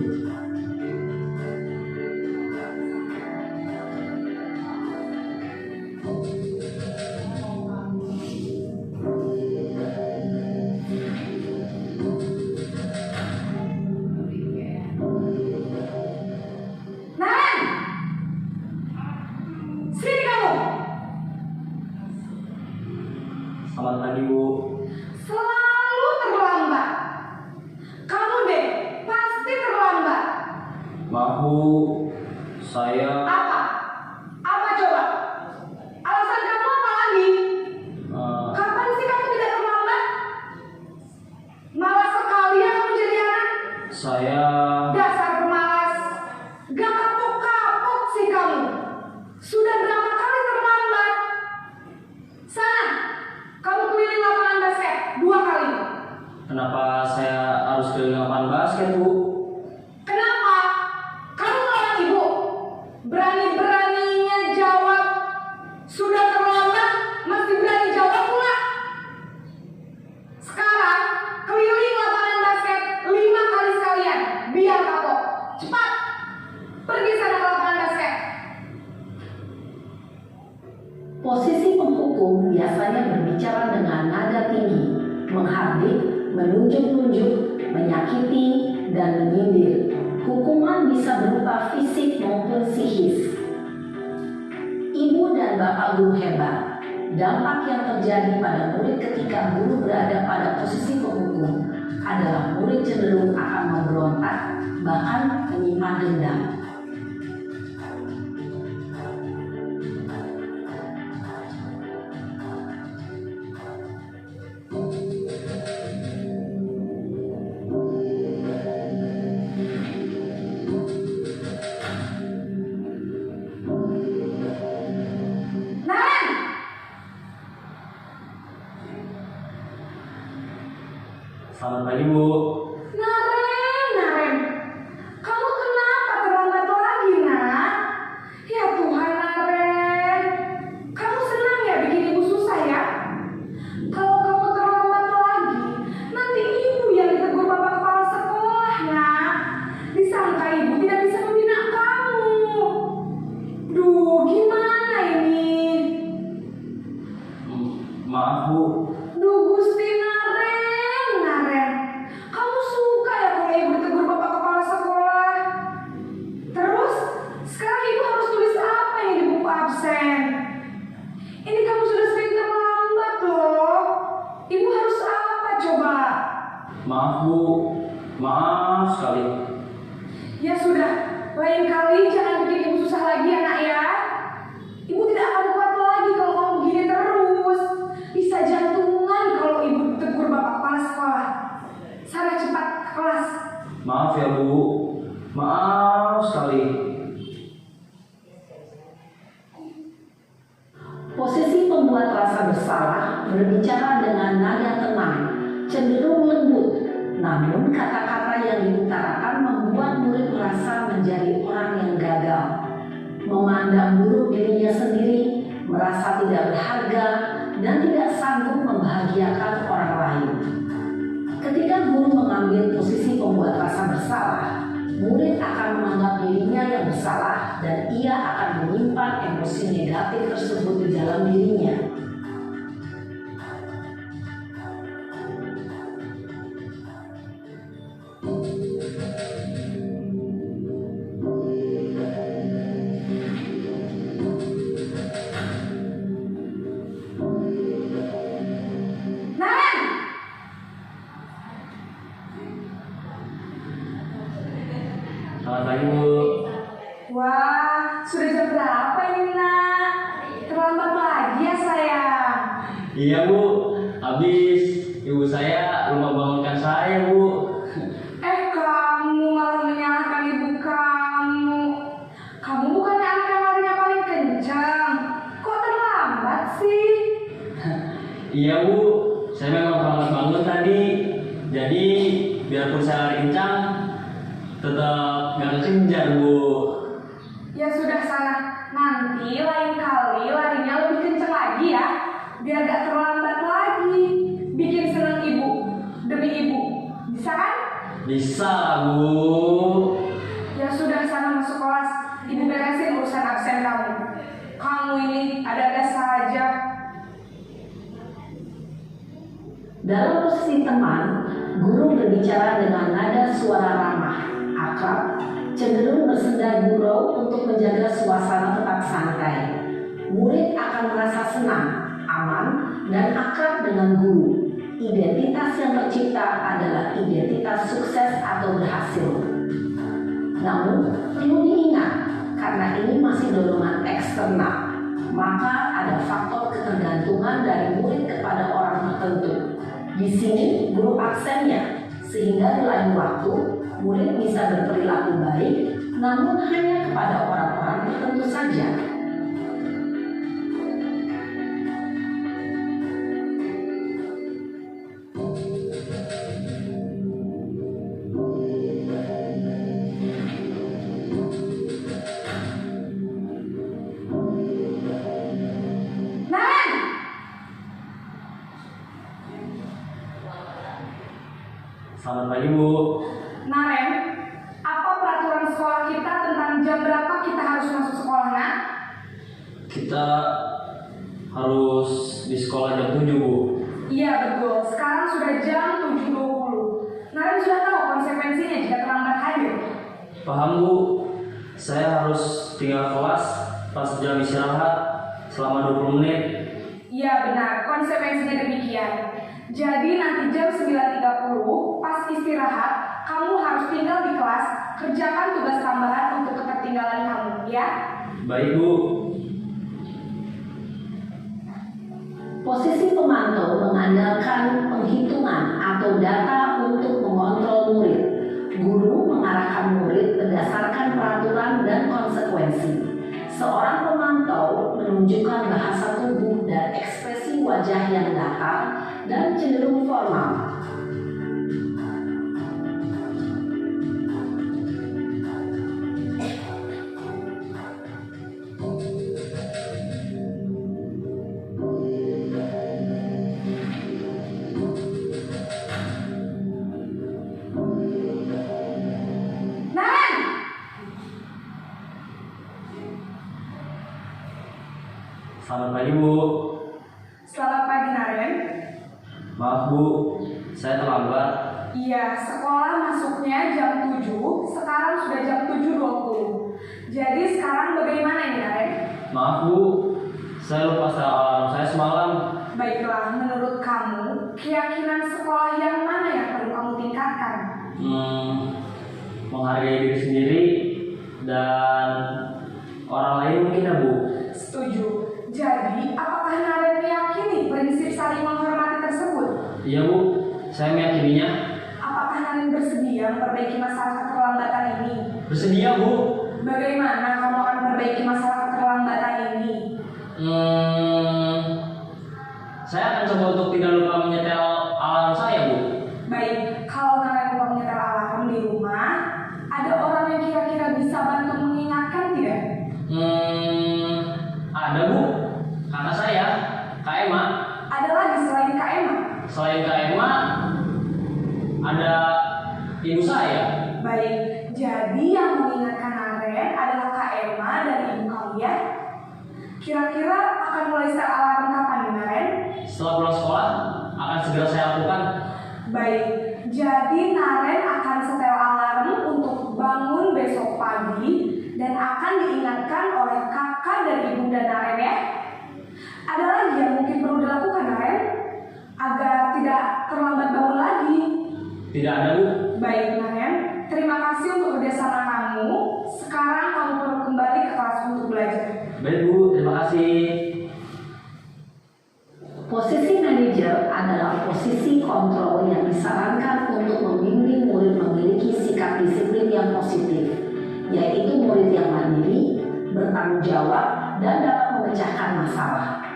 Selamat pagi, Bu. Selalu terlambat. Kamu deh, pasti terlambat. Maaf, Bu. Saya Apa? Apa coba? Alasan kamu apa lagi? Kapan sih kamu tidak terlambat? Malas sekali ya kamu jadi anak. saya Dasar pemalas. Gak kapok-kapok sih kamu. Sudah berapa kali terlambat? Sana, kamu keliling lapangan basket 2 kali. kenapa saya harus keliling lapangan basket, Bu? Kenapa? Kamu melawan ibu. Berani-beraninya jawab. Sudah terlambat, masih berani jawab pula. Sekarang, keliling lapangan basket 5 kali sekalian. Biar kapok. Cepat. Pergi sana ke lapangan basket. Posisi penghukum biasanya berbicara dengan nada tinggi, menghardik, menunjuk-nunjuk, menyakiti, dan menyindir. Hukuman bisa berupa fisik maupun psikis. Ibu dan bapak guru hebat, dampak yang terjadi pada murid ketika guru berada pada posisi penghukum adalah murid cenderung akan memberontak, bahkan menyimpan dendam. Naren! Selamat pagi, Bu. Naren. Kamu kenapa terlambat lagi, nak? Ya Tuhan, Naren. Kamu senang ya bikin ibu susah ya? Kalau kamu terlambat lagi, nanti ibu yang ditegur bapak kepala sekolah, nak. Disangka ibu tidak bisa membina kamu. Duh, gimana ini? Maaf, Bu. Duh, Gusti Naren. Kamu suka ya kalau ibu ditegur bapak kepala sekolah? Terus, sekarang ibu harus tulis apa yang di buku absen? Ini kamu sudah sering terlambat loh. Ibu harus apa coba? Maaf, Bu. Maaf sekali. Ya sudah, lain kali jangan bikin ibu susah lagi ya nak ya. Ibu tidak akan kuat lagi kalau kamu begini terus. Bisa jantungan kalau ibu ditegur bapak kepala sekolah. Sana cepat ke kelas. Maaf ya, Bu. Maaf sekali. Posisi pembuat rasa bersalah berbicara dengan nada tenang, cenderung lembut, namun kata-kata yang diutarakan membuat murid merasa menjadi orang yang gagal, memandang buruk dirinya sendiri, merasa tidak berharga, dan tidak sanggup membahagiakan orang lain. Ketika guru mengambil posisi pembuat rasa bersalah, murid akan menganggap dirinya yang bersalah dan ia akan menyimpan emosi negatif tersebut di dalam dirinya. Naren! Selamat pagi, Bu. Wah, sudah jam berapa ini nak? Terlambat lagi ya sayang. Iya, Bu. Habis ibu saya lupa bangunkan saya, Bu. Kamu malah menyalahkan ibu kamu. Kamu bukannya anak yang larinya paling kencang. Kok terlambat sih? Iya, Bu. Saya memang terlambat bangun tadi. Jadi biarpun saya lari kencang, tetap nggak kekejar, Bu. Ya sudah sana, nanti lain kali larinya lebih kenceng lagi ya, biar gak terlambat lagi. Bikin seneng ibu, demi ibu, bisa kan? Bisa, Bu. Ya sudah sana masuk kelas, ibu beresin urusan absen kamu. Kamu ini ada-ada saja. Dalam posisi teman, guru berbicara dengan nada suara ramah, akrab, cenderung bersenda gurau untuk menjaga suasana tetap santai. Murid akan merasa senang, aman, dan akrab dengan guru. Identitas yang tercipta adalah identitas sukses atau berhasil. Namun, perlu diingat, karena ini masih dorongan eksternal, maka ada faktor ketergantungan dari murid kepada orang tertentu. Di sini guru aksennya, sehingga di lain waktu murid bisa berperilaku baik, namun hanya kepada orang-orang tertentu saja. Selamat pagi, Bu. Naren, apa peraturan sekolah kita tentang jam berapa kita harus masuk sekolah, Nak? Kita harus di sekolah jam 7, Bu. Iya betul, sekarang sudah jam 7.20. Naren sudah tahu konsekuensinya jika terlambat hadir. Paham, Bu. Saya harus tinggal kelas pas jam istirahat selama 20 menit. Iya benar, konsekuensinya demikian. Jadi nanti jam 9.30 pas istirahat, kamu harus tinggal di kelas, kerjakan tugas tambahan untuk ketertinggalan kamu, ya? Baik, Bu. Posisi pemantau mengandalkan penghitungan atau data untuk mengontrol murid. Guru mengarahkan murid berdasarkan peraturan dan konsekuensi. Seorang pemantau menunjukkan bahasa tubuh dan ekspresi wajah yang datar dan cenderung formal. Selamat pagi, Bu. Selamat pagi, Naren. Maaf, Bu. Saya terlambat. Iya, sekolah masuknya jam 7, sekarang sudah jam 7.20. Jadi sekarang bagaimana ini, Naren? Maaf, Bu. Saya lupa setel alarm saya semalam. Baiklah, menurut kamu, keyakinan sekolah yang mana yang perlu kamu tingkatkan? Menghargai diri sendiri dan orang lain mungkin, ya, Bu. Setuju. Jadi, apakah Naren meyakini prinsip saling menghormati tersebut? Iya, Bu. Saya meyakininya. Apakah Naren bersedia memperbaiki masalah keterlambatan ini? Bersedia, Bu. Bagaimana kamu akan memperbaiki masalah keterlambatan ini? Saya akan coba untuk tidak lupa menyetel alarm saya, Bu. Baik, kalau Naren lupa menyetel alarm di rumah, ada orang yang kira-kira bisa bantu mengingatkan tidak? Ada, Bu. Kakak saya, Kak Emma. Ada lagi selain Kak Emma? Selain Kak Emma, ada ibu saya. Baik, jadi yang mengingatkan Naren adalah Kak Emma dan ibu kamu, ya? Kira-kira akan mulai setel alarm kapan nih, Naren? Setelah pulang sekolah, akan segera saya lakukan. Baik, jadi Naren akan setel alarm untuk bangun besok pagi dan akan diingatkan oleh kakak dan ibunda Naren, ya? Ada lagi yang mungkin perlu dilakukan, Naren? Agar tidak terlambat bangun lagi. Tidak ada, Bu. Baik, Naren. Terima kasih untuk kerjasama kamu. Sekarang kamu perlu kembali ke kelas untuk belajar. Baik, Bu. Terima kasih. Posisi manajer adalah posisi kontrol yang disarankan untuk membimbing murid memiliki sikap disiplin yang positif, yaitu murid yang mandiri, bertanggung jawab, dan dapat memecahkan masalah.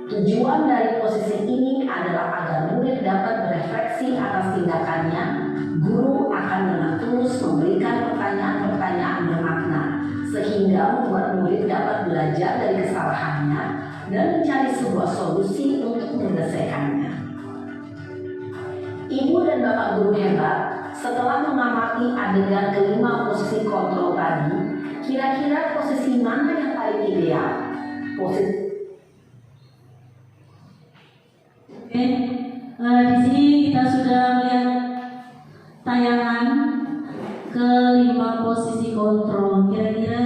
Tujuan dari posisi ini adalah agar murid dapat berefleksi atas tindakannya. Guru akan dengan tulus memberikan pertanyaan-pertanyaan bermakna, sehingga membuat murid dapat belajar dari kesalahannya dan mencari sebuah solusi untuk menyelesaikannya. Ibu dan Bapak guru hebat, setelah mengamati adegan kelima posisi kontrol tadi, kira-kira posisi mana yang paling ideal? Di sini kita sudah melihat tayangan kelima posisi kontrol. Kira-kira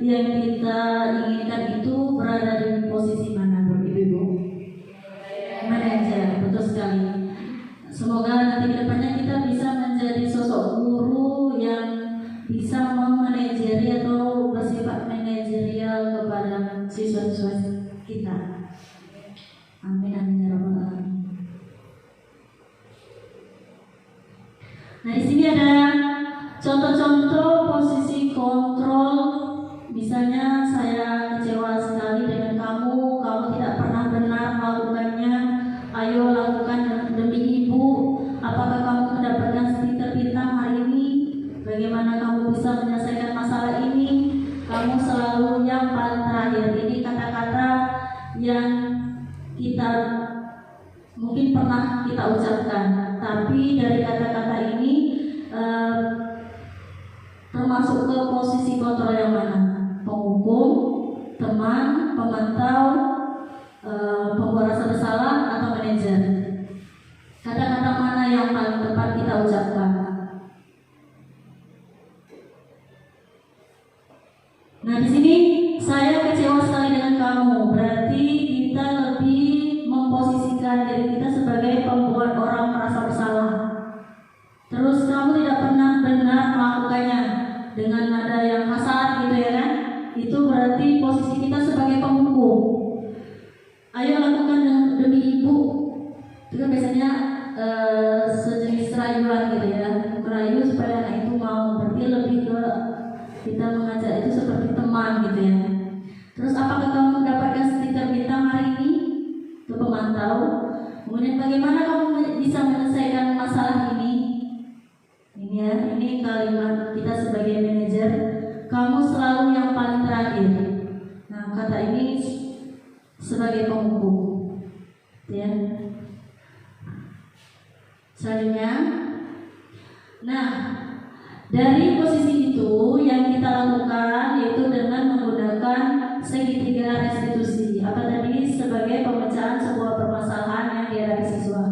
yang kita inginkan itu berada di posisi mana, Ibu? Manajer, betul sekali. Semoga nanti kedepannya kita bisa menjadi sosok guru yang bisa memanajeri atau bersifat manajerial kepada siswa-siswa kita. Amin, amin ya rabbal alamin. Nah, di sini ada contoh-contoh posisi kontrol. Misalnya, saya kecewa sekali dengan kamu tidak pernah benar melakukannya. Ayo lakukan demi ibu. Apakah kamu mendapatkan stiker bintang hari ini? Bagaimana kamu bisa menyelesaikan masalah ini? Kamu selalu yang paling terakhir. Ini kata-kata yang kita mungkin pernah kita ucapkan, tapi dari kata-kata ini termasuk ke posisi kontrol yang mana? Penghukum, teman, pemantau, pembuat rasa bersalah, atau manajer? Kata-kata mana yang paling tepat kita ucapkan? Nah, di sini saya kecewa sekali dengan kamu. Berarti kita lebih memposisikan diri kita sebagai pembuat orang merasa bersalah. Terus kamu tidak pernah benar melakukannya dengan nada yang kasar gitu ya kan? Itu berarti posisi kita sebagai penghukum. Ayo lakukan demi ibu. Itu kan biasanya sejenis rayuan gitu ya, merayu supaya anak itu mau. Berarti lebih ke kita mengajak itu seperti teman gitu ya. Terus apakah kamu mendapatkan stiker bintang hari ini? Itu pemantau. Kemudian bagaimana kamu bisa menyelesaikan masalah ini? Ini ya, ini kalimat kita sebagai manajer. Kamu selalu yang paling terakhir. Nah, kata ini sebagai penghukum. Ya. Selanjutnya, nah, dari posisi itu yang kita lakukan yaitu dengan menggunakan segitiga restitusi. Apa tadi? Sebagai pemecahan sebuah permasalahan yang dihadapi siswa.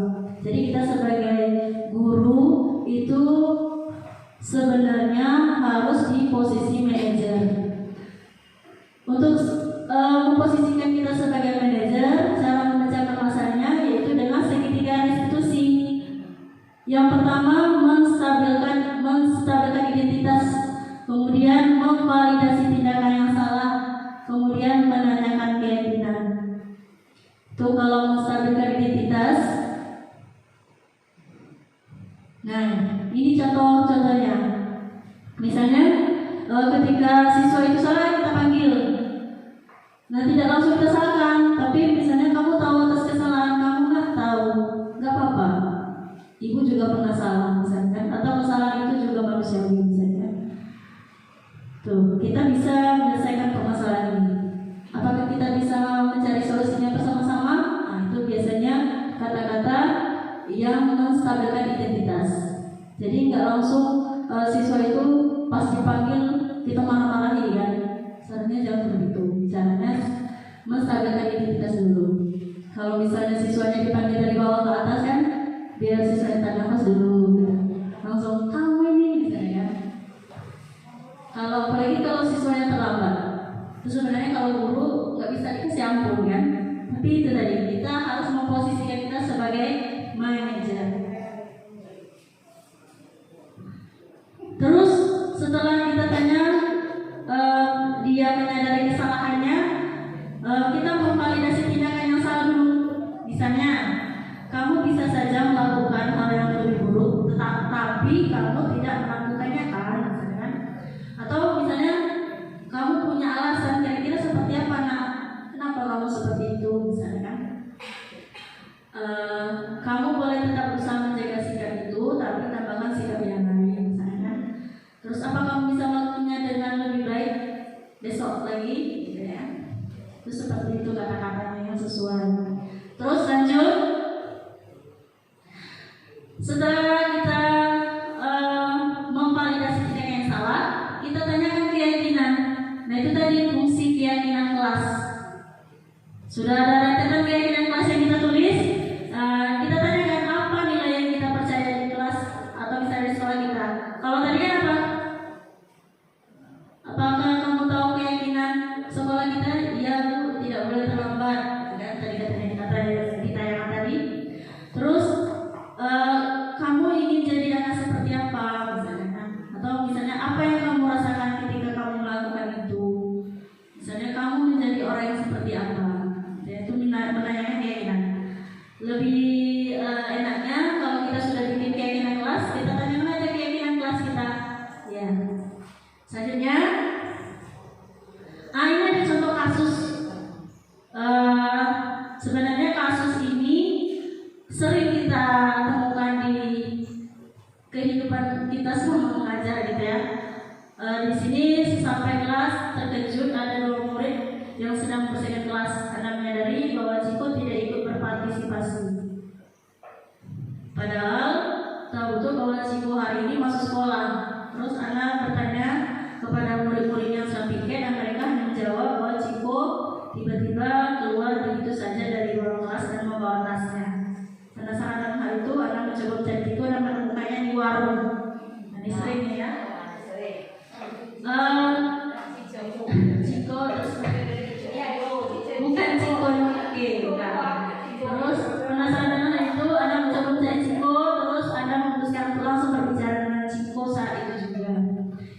Jadi kita sebagai guru itu sebenarnya harus di posisi manajer. Untuk memposisikan kita sebagai manajer, cara memecahkan masalahnya yaitu dengan segitiga restitusi. Yang pertama, menstabilkan identitas, kemudian memvalidasi tindakan yang salah, kemudian menanyakan keyakinan. Itu kalau menstabilkan identitas. Nah, ini contohnya. Misalnya, ketika siswa itu salah kita panggil. Nah, tidak langsung kita salahkan, tapi misalnya kamu tahu atas kesalahan kamu nggak tahu, nggak apa-apa. Ibu juga pernah salah misalkan, atau kesalahan itu juga manusiawi misalkan. Tuh, kita bisa menyelesaikan permasalahan ini. Apakah kita bisa mencari solusinya bersama-sama? Nah, itu biasanya kata-kata yang menstabilkan identitas. Jadi nggak langsung siswa itu pas dipanggil kita marah-marahi kan? Sebenarnya jangan begitu. Bicaranya menstabilkan identitas dulu. Kalau misalnya siswanya dipanggil dari bawah ke atas kan, biar siswanya tarik nafas dulu gitu. Langsung kamu ini misalnya kan. Kalau apalagi kalau siswanya terlambat, itu sebenarnya kalau guru nggak bisa dikasih ampun kan. Tapi itu tadi, kita harus memposisikan kita sebagai manajer. Terus setelah kita tanya dia menyadari kesalahannya, kita memvalidasi tindakan yang salah dulu. Misalnya, kamu bisa saja melakukan hal yang lebih buruk, tapi kamu tidak melakukannya kan, misalnya. Atau misalnya kamu punya alasan, kira-kira seperti apa nak seperti itu kata-katanya yang sesuai. Terus lanjut. Setelah kita memvalidasi tindakan yang salah, kita tanyakan keyakinan. Nah itu tadi fungsi keyakinan kelas. Sudah ada rentetan keyakinan kelas yang kita tulis. Kita tanyakan apa nilai yang kita percaya di kelas atau misalnya di sekolah kita. Kalau tadi kan apa? Apakah kamu tahu keyakinan sekolah kita? Iya Bu, tidak boleh terlambat. Kan tadi katanya kita ditanyakan tadi. Terus kamu ingin jadi anak seperti apa misalnya kan? Atau misalnya apa yang kamu rasakan ketika kamu melakukan itu? Misalnya kamu menjadi orang yang seperti apa? Itu menanyakan keyakinan. Lebih enaknya kalau kita sudah bikin keyakinan kelas, kita tanyakan aja keyakinan kelas kita. Ya. Selanjutnya, ini ada contoh kasus. Sebenarnya kasus ini sering kita temukan di kehidupan kita selama mengajar gitu ya. Di sini sesampai kelas terkejut ada 2 murid yang sedang bersihkan kelas karena menyadari bahwa Ciko tidak ikut berpartisipasi. Padahal tahu betul bahwa Ciko hari ini masuk sekolah. Terus Ana bertanya kepada murid-murid yang sedang piket dan mereka menjawab bahwa Ciko tiba-tiba keluar begitu saja dari ruang kelas dan membawa tasnya. Penasaran dengan hal itu, Ana mencoba mencari Ciko dan menemukannya di warung. Ini sering ya. Ciko terus bukan Ciko bukan. Terus penasaran dengan hal itu, Anda mencoba mencari Ciko, terus Anda memutuskan untuk langsung berbicara dengan Ciko saat itu juga.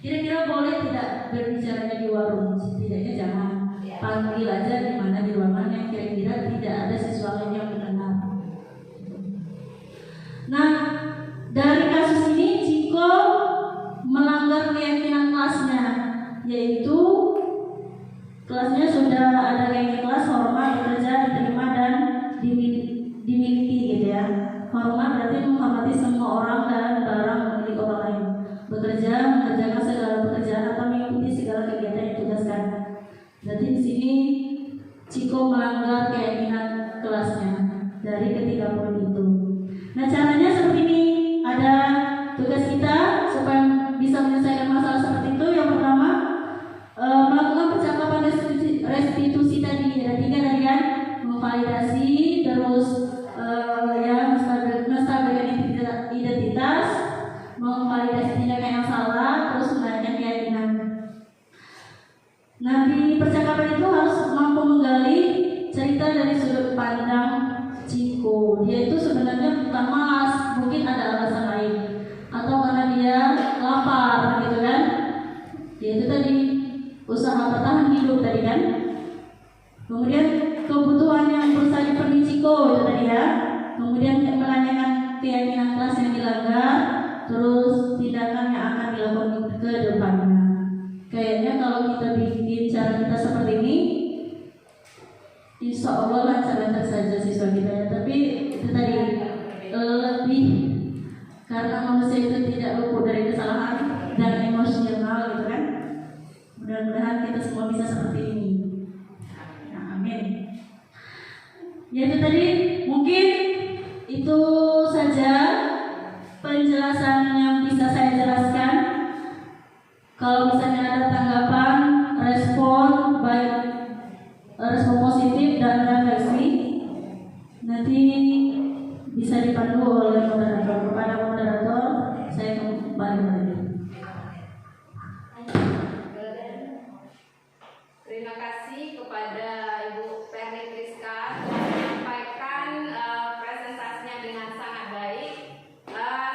Kira-kira boleh tidak berbicaranya di warung? Setidaknya jangan panggil aja di mana di ruangan yang kira-kira tidak ada siswa lain yang mendengar. Nah, dari kasus ini Ciko melanggar keyakinan kelasnya, yaitu kelasnya sudah ada keyakinan kelas hormat, bekerja, diterima dan dimiliki gitu ya. Hormat berarti menghormati semua orang dan barang milik orang lain. Bekerja, mengerjakan segala pekerjaan atau mengikuti segala kegiatan yang ditugaskan. Berarti di sini Ciko melanggar keyakinan kelasnya dari ketiga poin itu. Nah caranya seperti ini. Ada tugas kita supaya bisa menyelesaikan masalah seperti itu. Yang pertama melakukan percakapan restitusi tadi. Ada 3 tadi kan, memvalidasi, terus menstabilkan identitas, memvalidasi tindakan yang salah, terus menanyakan keyakinan. Nah di percakapan itu harus mampu menggali cerita dari sudut pandang Ciko. Dia itu sebenarnya bukan malas, mungkin ada alasan lain, atau karena dia lapar gitu kan. Dia itu tadi usaha bertahan hidup tadi kan. Kemudian kebutuhan yang berusaha dipenuhi Ciko itu tadi ya. Kemudian menanyakan keyakinan kelas yang dilanggar, terus tindakan yang akan dilakukan ke depannya. Kayaknya kalau kita bikin cara kita seperti ini, insya Allah lancar-lancar saja siswa kita ya. Tapi itu tadi lebih karena manusia itu tidak luput dari kesalahan dan emosional gitu kan. Mudah-mudahan kita semua bisa seperti ini. Nah, amin. Ya itu tadi mungkin itu saja penjelasan yang bisa saya jelaskan. Kalau misalnya ada tanggapan, respon, baik respon positif dan refleksi, nanti bisa dipandu oleh moderator. Kepada moderator, saya kembali lagi. Terima kasih kepada Ibu Perni Triska menyampaikan presentasinya dengan sangat baik.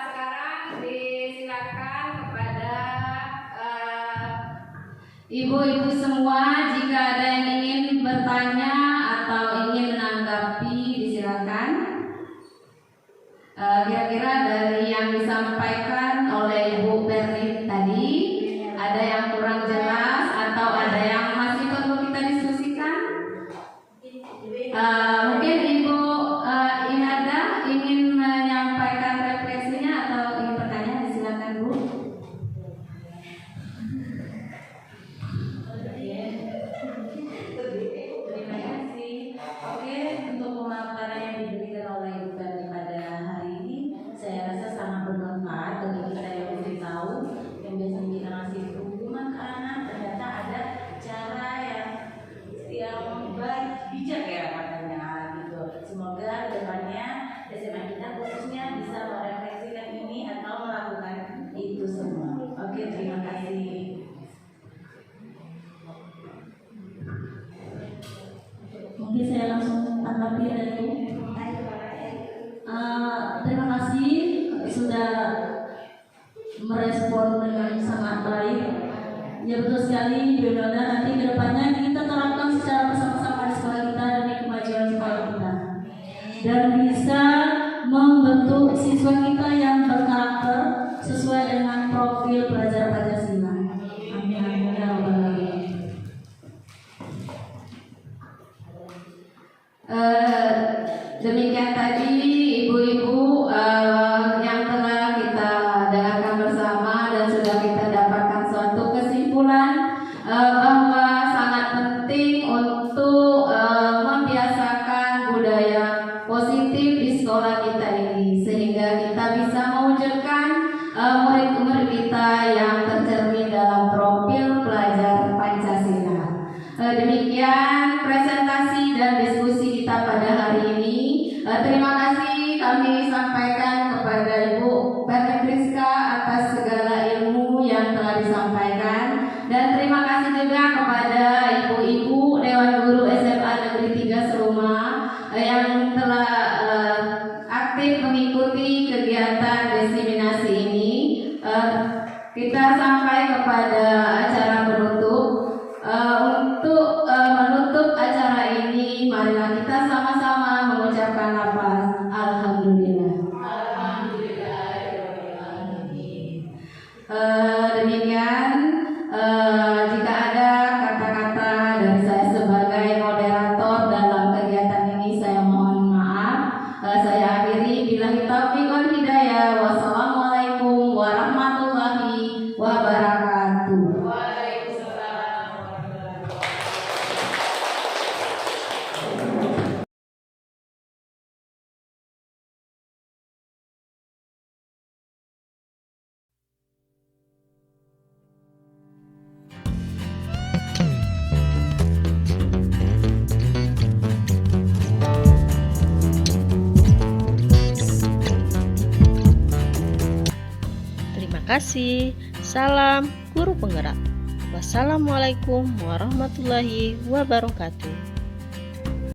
Sekarang disilakan kepada ibu-ibu semua, jika ada yang ingin bertanya atau ingin menanggapi, disilakan. Kira-kira dari yang disampaikan oleh Ibu Perni tadi, ada yang kurang jelas atau ada yang masih perlu kita diskusikan? Mungkin Ibu Inada ingin menyampaikan refleksinya atau ingin bertanya, disilakan Bu. Terima Mungkin saya langsung tanggapi dari Ibu. Terima kasih sudah merespon dengan sangat baik. Ya betul sekali, Bu Imelda, nanti kedepannya kita terapkan secara bersama-sama di sekolah kita demi kemajuan sekolah kita dan bisa membentuk siswa kita yang berkarakter sesuai dengan profil pelajar Pancasila. Amin amin ya rabbal alamin. Demikian tadi ibu-ibu yang telah kita dengarkan bersama dan sudah kita dapatkan suatu kesimpulan bahwa sangat penting untuk membiasakan budaya positif di sekolah kita ini sehingga kita bisa mewujudkan murid-murid kita yang tercermin dalam profil pelajar Pancasila. Demikian presentasi dan diskusi kita pada hari ini. Terima kasih kami sampaikan kepada Ibu Perni Priska atas segala ilmu yang telah disampaikan, dan terima kasih juga kepada ibu-ibu Dewan Guru SMA Negeri 3 Seluma yang telah aktif mengikuti kegiatan diseminasi ini. Kita sampai kepada acara penutup. Untuk menutup acara ini, marilah kita sama-sama mengucapkan lafaz Alhamdulillah. Demikian, jika ada kata-kata dari saya sebagai moderator dalam kegiatan ini, saya mohon maaf. Saya akhiri, billahi taufiq wal hidayah. Wassalamualaikum warahmatullahi wabarakatuh. Terima kasih. Salam Guru Penggerak. Wassalamualaikum warahmatullahi wabarakatuh.